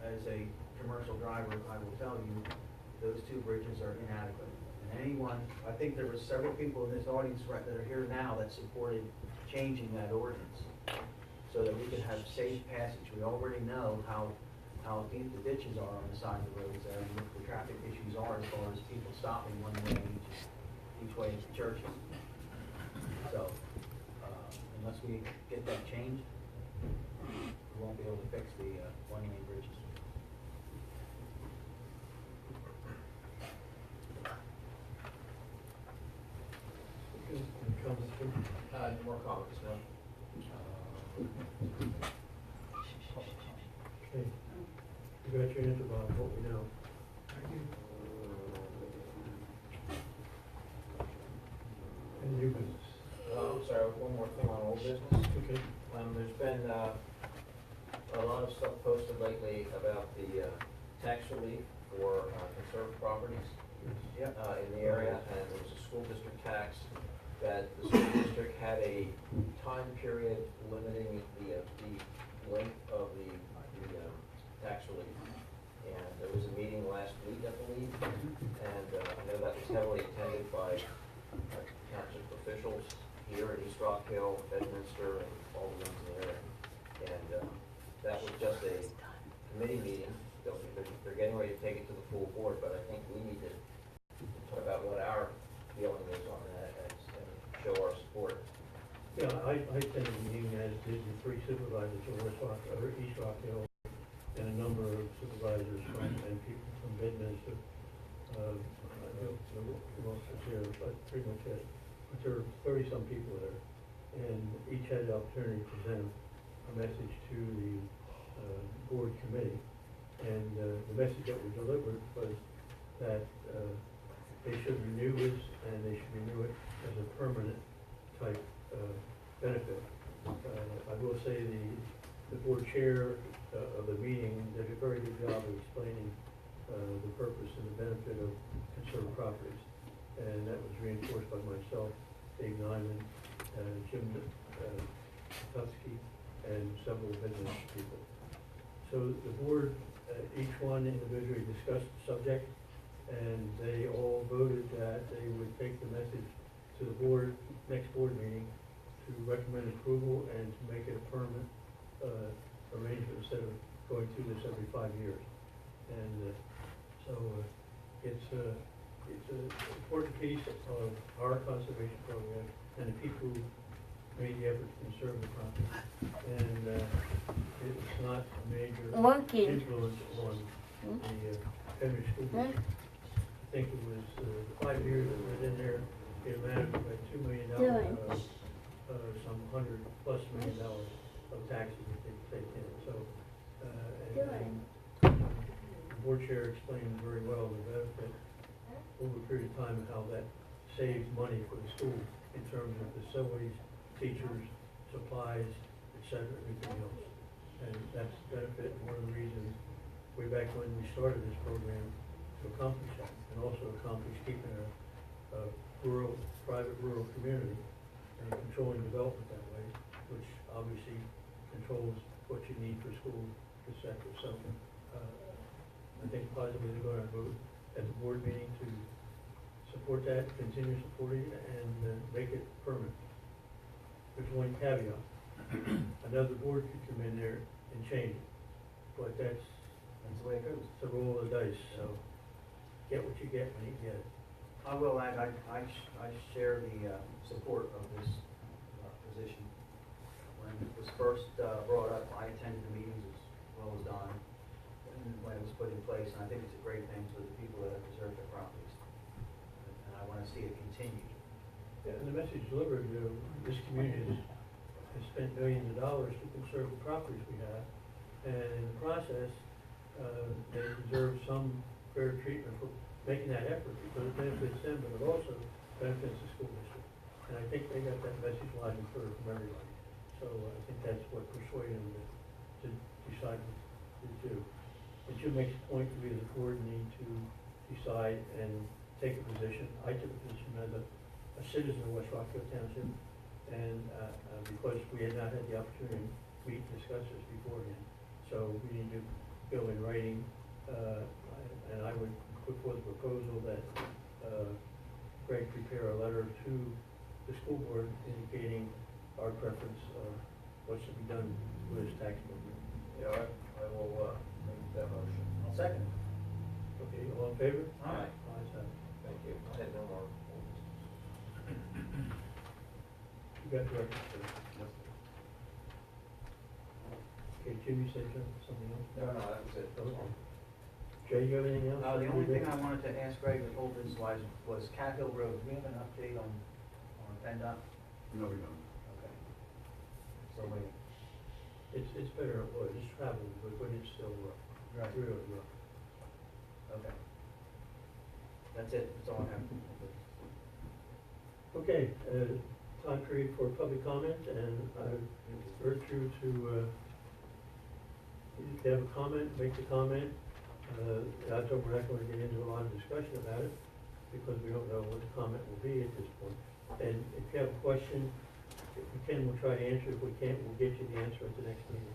As a commercial driver, I will tell you, those two bridges are inadequate. And anyone, I think there were several people in this audience that are here now that supported changing that ordinance so that we could have safe passage. We already know how deep the ditches are on the side of the roads there, and what the traffic issues are as far as people stopping one way each way to churches. So, unless we get that changed, we won't be able to fix the one-lane bridges. Any comments, Jim? More comments, no? Okay. You got your answer, Bob, what we know. Thank you. Any new business? I'm sorry, one more thing on old business. Okay. There's been a lot of stuff posted lately about the tax relief for conserved properties in the area, and there was a school district tax that the school district had a time period limiting the length of the tax relief. And there was a meeting last week, I believe, and I know that was heavily attended by township officials here in East Rockhill, Bedminster, and all the ones in the area. And that was just a committee meeting. They're getting ready to take it to the full board, but I think we need to talk about what our feeling is on that and show our support. Yeah, I attended the meeting, as did the three supervisors from East Rockhill, and a number of supervisors and people from Bedminster. I don't know who else was here, but pretty much it. But there were 30-some people there, and each had the opportunity to present a message to the board committee. And the message that was delivered was that they should renew this, and they should renew it as a permanent type benefit. I will say the board chair of the meeting did a very good job of explaining the purpose and the benefit of conserved properties. And that was reinforced by myself, Dave Nyman, Jim Tufsky, and several business people. So the board, each one individually discussed the subject, and they all voted that they would take the message to the board, next board meeting, to recommend approval and to make it a permanent arrangement instead of going through this every 5 years. And so it's an important piece of our conservation program and the people who made the effort to conserve the property. And it's not a major influence on the Penrith School District. I think it was the 5 years that was in there, it amounted to about $2 million, some $100+ million of taxes that they take in. So, and the board chair explained very well the benefit over a period of time how that saves money for the school in terms of facilities, teachers, supplies, etc., everything else. And that's the benefit, and one of the reasons way back when we started this program to accomplish that, and also accomplish keeping a rural, private rural community and controlling development that way, which obviously controls what you need for schools, etc. So I think positively they're going to vote at the board meeting to support that, continue supporting it, and make it permanent. There's one caveat. Another board could come in there and change it, but that's the way it goes. It's a roll of the dice, so get what you get when you get it. I will add, I share the support of this position. When it was first brought up, I attended the meetings as well as Don, and when it was put in place, and I think it's a great thing for the people that have preserved their properties. And I want to see it continue. Yeah, and the message delivered, this community has spent millions of dollars to conserve the properties we have, and in the process, they deserve some fair treatment for making that effort, because it benefits them, but it also benefits the school district. And I think they got that message loud and clear from everybody. So I think that's what persuaded them to decide to do. But Jim makes a point that we as a board need to decide and take a position. I took a position as a citizen of West Rockhill Township, and because we had not had the opportunity to meet and discuss this beforehand. So we need to go in writing, and I would put forth a proposal that Greg prepare a letter to the school board indicating our preference of what should be done with this tax program. Yeah, I will make that motion. Second. Okay, all in favor? Aye. Ayes have it. Thank you. I had no more. You got the record, sir? Yep. Okay, Jim, you said something else? No, that was it. Okay. Jay, you have anything else? The only thing I wanted to ask Greg with old business wise was Cat Hill Road. Do we have an update on PennDOT? No, we don't. Okay. So wait. It's better, well, it's traveled, but it's still rough. Right. Really rough. Okay. That's it. That's all I have. Okay, time period for public comment, and I urge you to if you have a comment, make the comment. I thought we're not gonna get into a lot of discussion about it, because we don't know what the comment will be at this point. And if you have a question, if we can, we'll try to answer. If we can't, we'll get you the answer at the next meeting.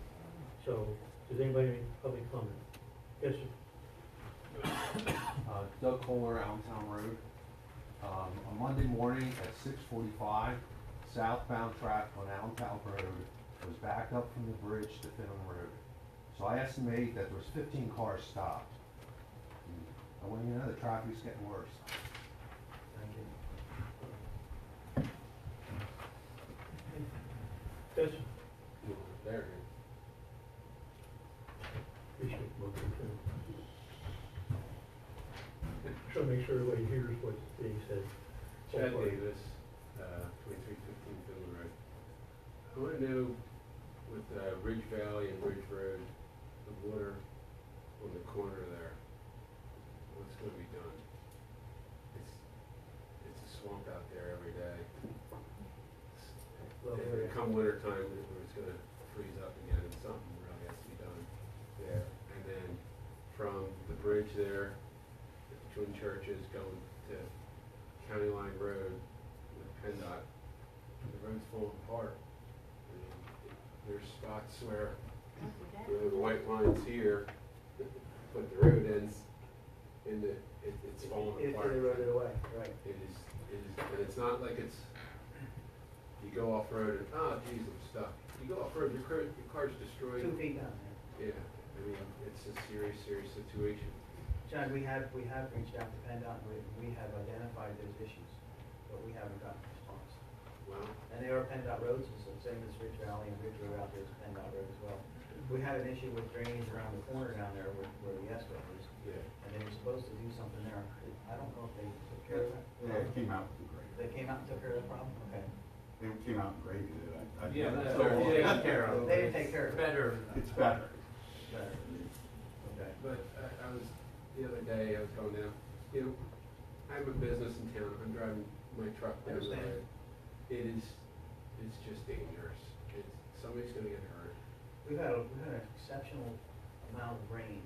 So, does anybody have any public comment? Yes, sir. Doug Kohler, Allentown Road. On Monday morning at 6:45, southbound traffic on Allentown Road was backed up from the bridge to Finham Road. So I estimate that there was 15 cars stopped. And when you know, the traffic's getting worse. Thank you. Yes, sir. There. Appreciate it, Morgan, too. Try to make sure everybody hears what's being said. Chad Davis, 2315 Finland Road. I want to know with Ridge Valley and Ridge Road, the water on the corner there, what's going to be done? It's a swamp out there every day. Come winter time, it's going to freeze up again, and something really has to be done there. And then from the bridge there, between churches going to County Line Road with PennDOT, the road's falling apart. I mean, there's spots where the white line's here, but the road ends in the, it's falling apart. They wrote it away, right. It is, and it's not like it's, you go off road and, geez, I'm stuck. You go off road, your car's destroyed. 2 feet down there. Yeah, I mean, it's a serious situation. John, we have reached out to PennDOT, and we have identified those issues, but we haven't gotten a response. Wow. And they are PennDOT roads, and so same as Ridge Valley and Ridge Road out there is PennDOT road as well. We had an issue with drainage around the corner down there where the ESCO is. Yeah. And they were supposed to do something there. I don't know if they took care of that. Yeah, it came out and graded. They came out and took care of the problem? Okay. They came out and graded it. Yeah, that's So- taken care of. They didn't take care of it. Better. It's better. Better. Okay. But I was, the other day, I was going down, you know, I have a business in town, I'm driving my truck down the road. It's just dangerous. Somebody's gonna get hurt. We've had an exceptional amount of rain,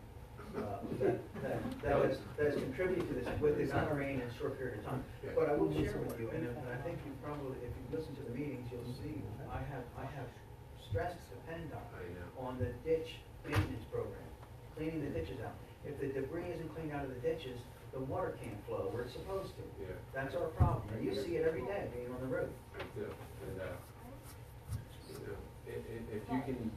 that has contributed to this, with the amount of rain in a short period of time. Yeah. But I will share with you, and I think you probably, if you listen to the meetings, you'll see, I have stressed to PennDOT I know. on the ditch maintenance program, cleaning the ditches out. If the debris isn't cleaned out of the ditches, the water can't flow where it's supposed to. Yeah. That's our problem, and you see it every day being on the road. I do, and, you know, if you can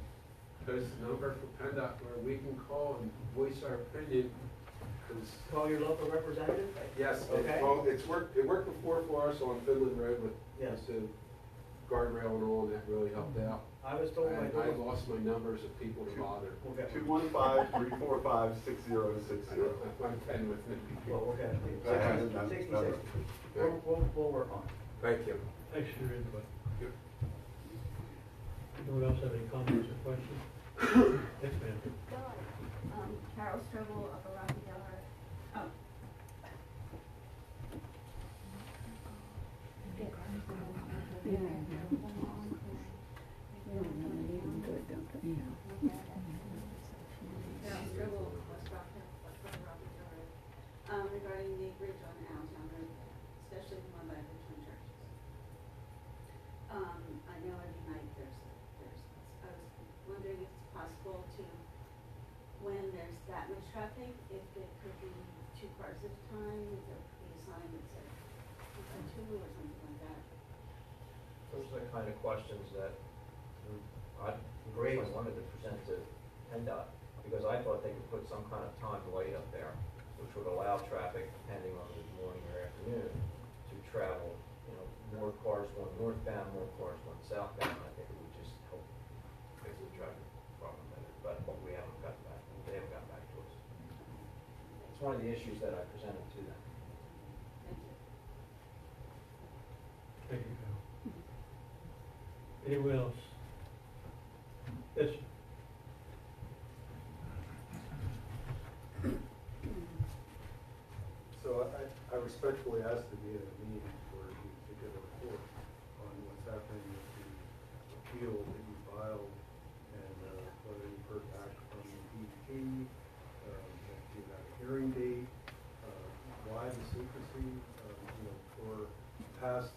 post a number for PennDOT where we can call and voice our opinion, because. Call your local representative? Yes, Okay. it worked before for us on Finland Road with Yes. the guardrail and all, and that really helped out. I was told my And I daughter. lost my numbers of people to bother. We'll get 215-345-6060. My pen with me. Well, we'll get it. That's- 60, that's- 60. We'll work on it. Thank you. Thanks for your input. Anyone else have any comments or questions? Yes, ma'am. Carol Strobel, Upper Rockhill. Oh. Carol Strobel, West Rockhill, Upper Rockhill Road. Regarding the bridge on Allentown Road, especially the one by the twin churches. I know every night I was wondering if it's possible to, when there's that much traffic, if it could be 2 cars at a time, if there could be a sign that said 2 or something like that. Those are the kind of questions that I personally wanted to present to PennDOT, because I thought they could put some kind of time light up there, which would allow traffic, depending on the morning or afternoon, to travel, more cars going northbound, more cars going southbound. I think it would just help fix the traffic problem better, but we haven't gotten back, they haven't gotten back to us. It's one of the issues that I presented to them. Thank you. Thank you, Carol. Anyone else? Yes, sir. So I respectfully asked to be at a meeting for you to get a report on what's happening with the appeal that you filed and whether you've heard back from if you have a hearing date, why the secrecy, for past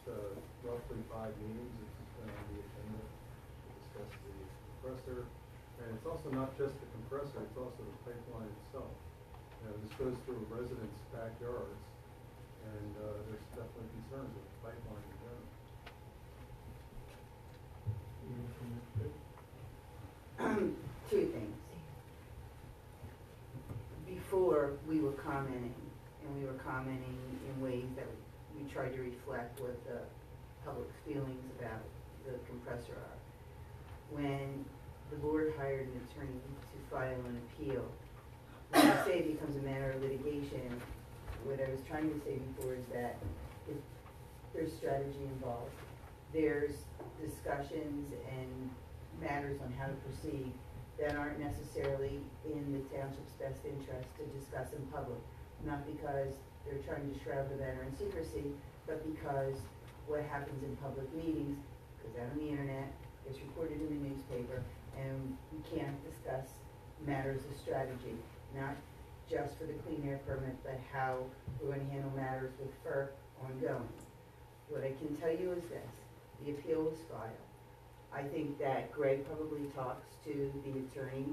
roughly 5 meetings, it's been on the agenda to discuss the compressor. And it's also not just the compressor, it's also the pipeline itself. This goes through residents' backyards, and there's definitely concerns with the pipeline in general. Two things. Before, we were commenting, and we were commenting in ways that we tried to reflect what the public's feelings about the compressor are. When the board hired an attorney to file an appeal, when I say it becomes a matter of litigation, what I was trying to say before is that there's strategy involved. There's discussions and matters on how to proceed that aren't necessarily in the township's best interest to discuss in public. Not because they're trying to shroud the matter in secrecy, but because what happens in public meetings goes out on the internet, gets reported in the newspaper, and we can't discuss matters of strategy, not just for the clean air permit, but how we're going to handle matters with FERC ongoing. What I can tell you is this: the appeal was filed. I think that Greg probably talks to the attorney,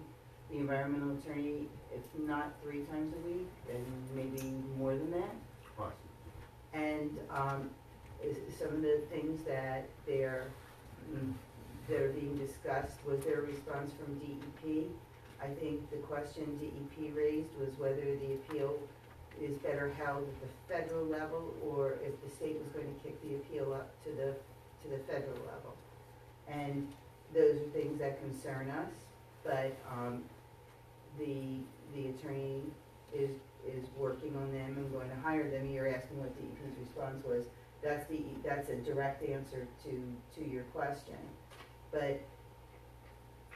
the environmental attorney, if not 3 times a week, then maybe more than that. And some of the things that are being discussed, was there a response from DEP? I think the question DEP raised was whether the appeal is better held at the federal level, or if the state was going to kick the appeal up to the federal level. And those are things that concern us, but the attorney is working on them and going to hire them. You're asking what DEP's response was. That's a direct answer to your question. But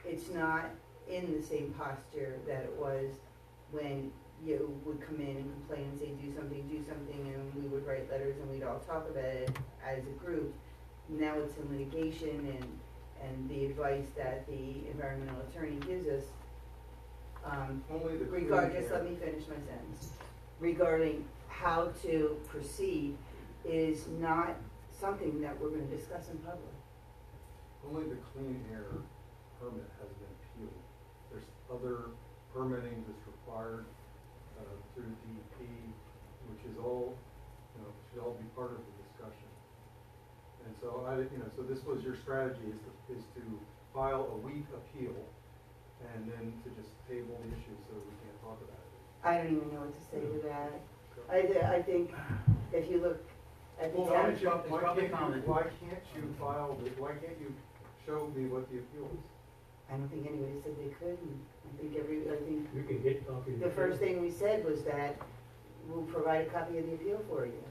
it's not in the same posture that it was when you would come in and complain and say, do something, and we would write letters and we'd all talk about it as a group. Now it's in litigation, and the advice that the environmental attorney gives us, just let me finish my sentence, regarding how to proceed is not something that we're going to discuss in public. Only the clean air permit has been appealed. There's other permitting that's required through DEP, which is all, should all be part of the discussion. And so so this was your strategy, is to file a weak appeal and then to just table the issue so we can't talk about it. I don't even know what to say to that. I think if you look at the why can't you show me what the appeal is? I don't think anybody said they couldn't. I think You can get copies. the first thing we said was that we'll provide a copy of the appeal for you.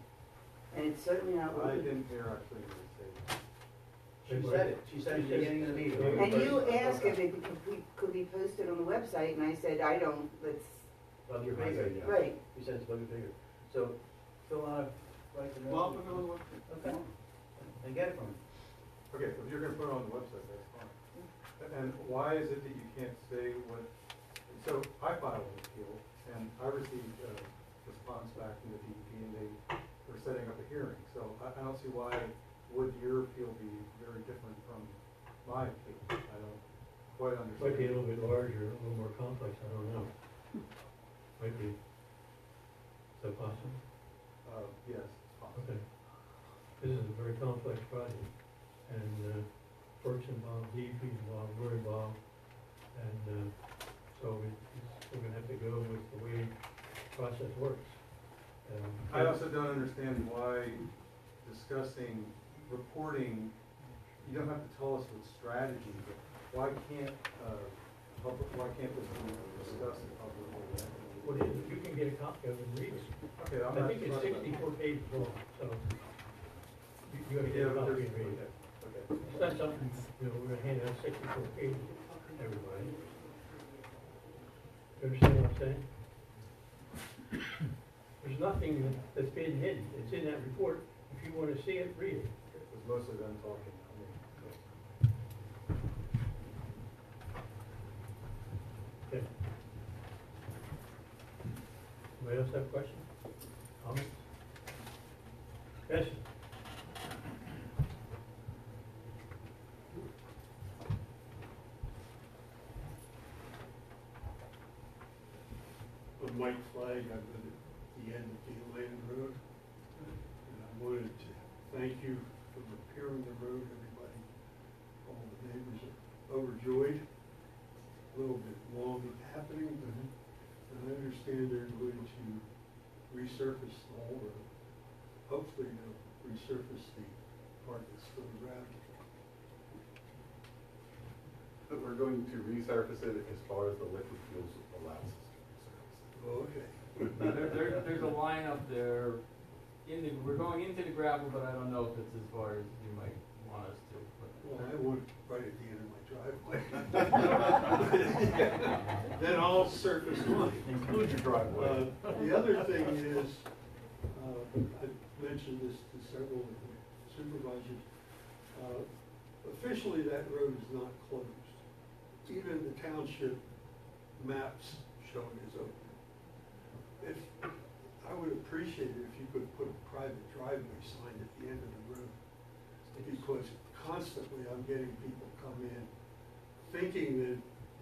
And it's certainly not. I didn't hear actually say that. She said it. She said it at the beginning of the meeting. And you asked if it could be posted on the website, and I said, I don't, let's. Well, your finger. Right. You said it's above your finger. So, fill out, write the note. Well, I'll put it on the website. Okay. And get it from me. Okay, if you're gonna put it on the website, that's fine. And why is it that you can't say what, so I filed an appeal, and I received a response back from the DEP, and they were setting up a hearing. So I don't see why would your appeal be very different from my appeal. I don't quite understand. Might be a little bit larger, a little more complex, I don't know. Might be. Is that possible? Yes, it's possible. Okay. This is a very complex project, and FERC's involved, DEP's involved, we're involved, and so we're gonna have to go with the way the process works. I also don't understand why discussing, reporting, you don't have to tell us what strategy, but why can't this be discussed publicly? Well, you can get a copy of it and read it. Okay, I'm I not think it's talking about 64 pages long, so you gotta get a but copy there's- and read it. Okay. It's not something, we're gonna hand out 64 pages to everybody. You understand what I'm saying? There's nothing that's being hidden. It's in that report. If you wanna see it, read it. It was mostly them talking, not me. Okay. else have questions? Comments? Yes? I'm Mike Flagg, I live at the end of the Atlantic Road. And I wanted to thank you for repairing the road, everybody. All the neighbors are overjoyed. A little bit long happening, but I understand they're going to resurface the whole road. Hopefully they'll resurface the part that's still gravel. But we're going to resurface it as far as the liquid fuels allows us to Okay. There's a line up there, we're going into the gravel, but I don't know if it's as far as you might want us to. Well, I want it right at the end of my driveway. Then I'll surface mine. Include your driveway. The other thing is, I've mentioned this to several of the supervisors, officially that road is not closed. Even the township maps show it is open. I would appreciate it if you could put a private driveway sign at the end of the road, because constantly I'm getting people come in thinking that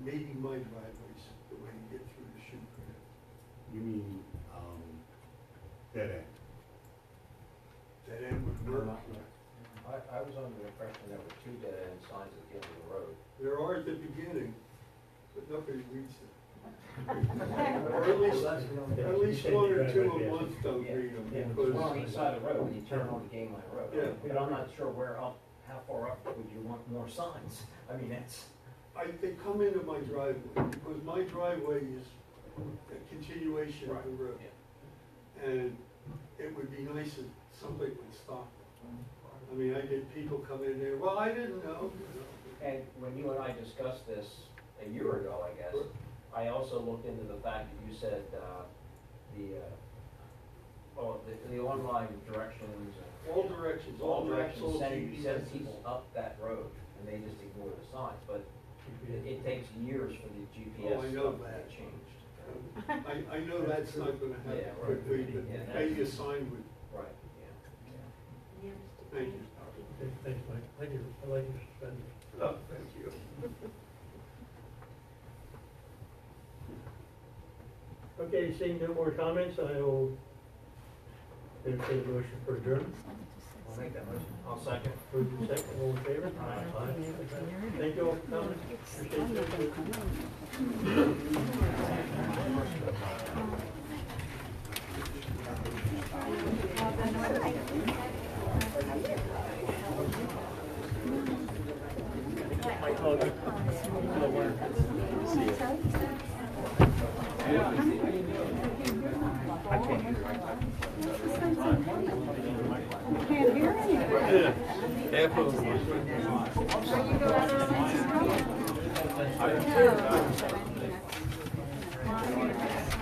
maybe my driveway's the way to get through the chute. You mean, dead end? Dead end would work. I was under the impression there were 2 dead end signs at the end of the road. There are at the beginning, but nobody reads them. Or at least one or two a month don't read them, Yeah, because. well, on each side of the road, when you turn on the Game Line Road. Yeah. But I'm not sure how far up would you want more signs? I mean, that's. They come into my driveway, because my driveway is a continuation of the road. And it would be nice if somebody would stop them. I mean, I get people come in there, well, I didn't know. And when you and I discussed this a year ago, I guess, I also looked into the fact that you said, the online directions. All directions, All all maps, directions all send GPSs. people up that road, and they just ignore the signs, but it takes years for the GPS Oh, I know stuff to that. get changed. I know that's not gonna Yeah, happen right. quickly, but Yeah, maybe a sign would, Right, yeah. thank you. Okay, thanks, Mike. Thank you. I like your suspenders. Oh, thank you. Okay, seeing no more comments, I will entertain a motion for adjournment. I'll make that motion. I'll second. Moved and second, all in favor? Aye. Thank you all for coming. Appreciate Can't hear anything. Half of them. No.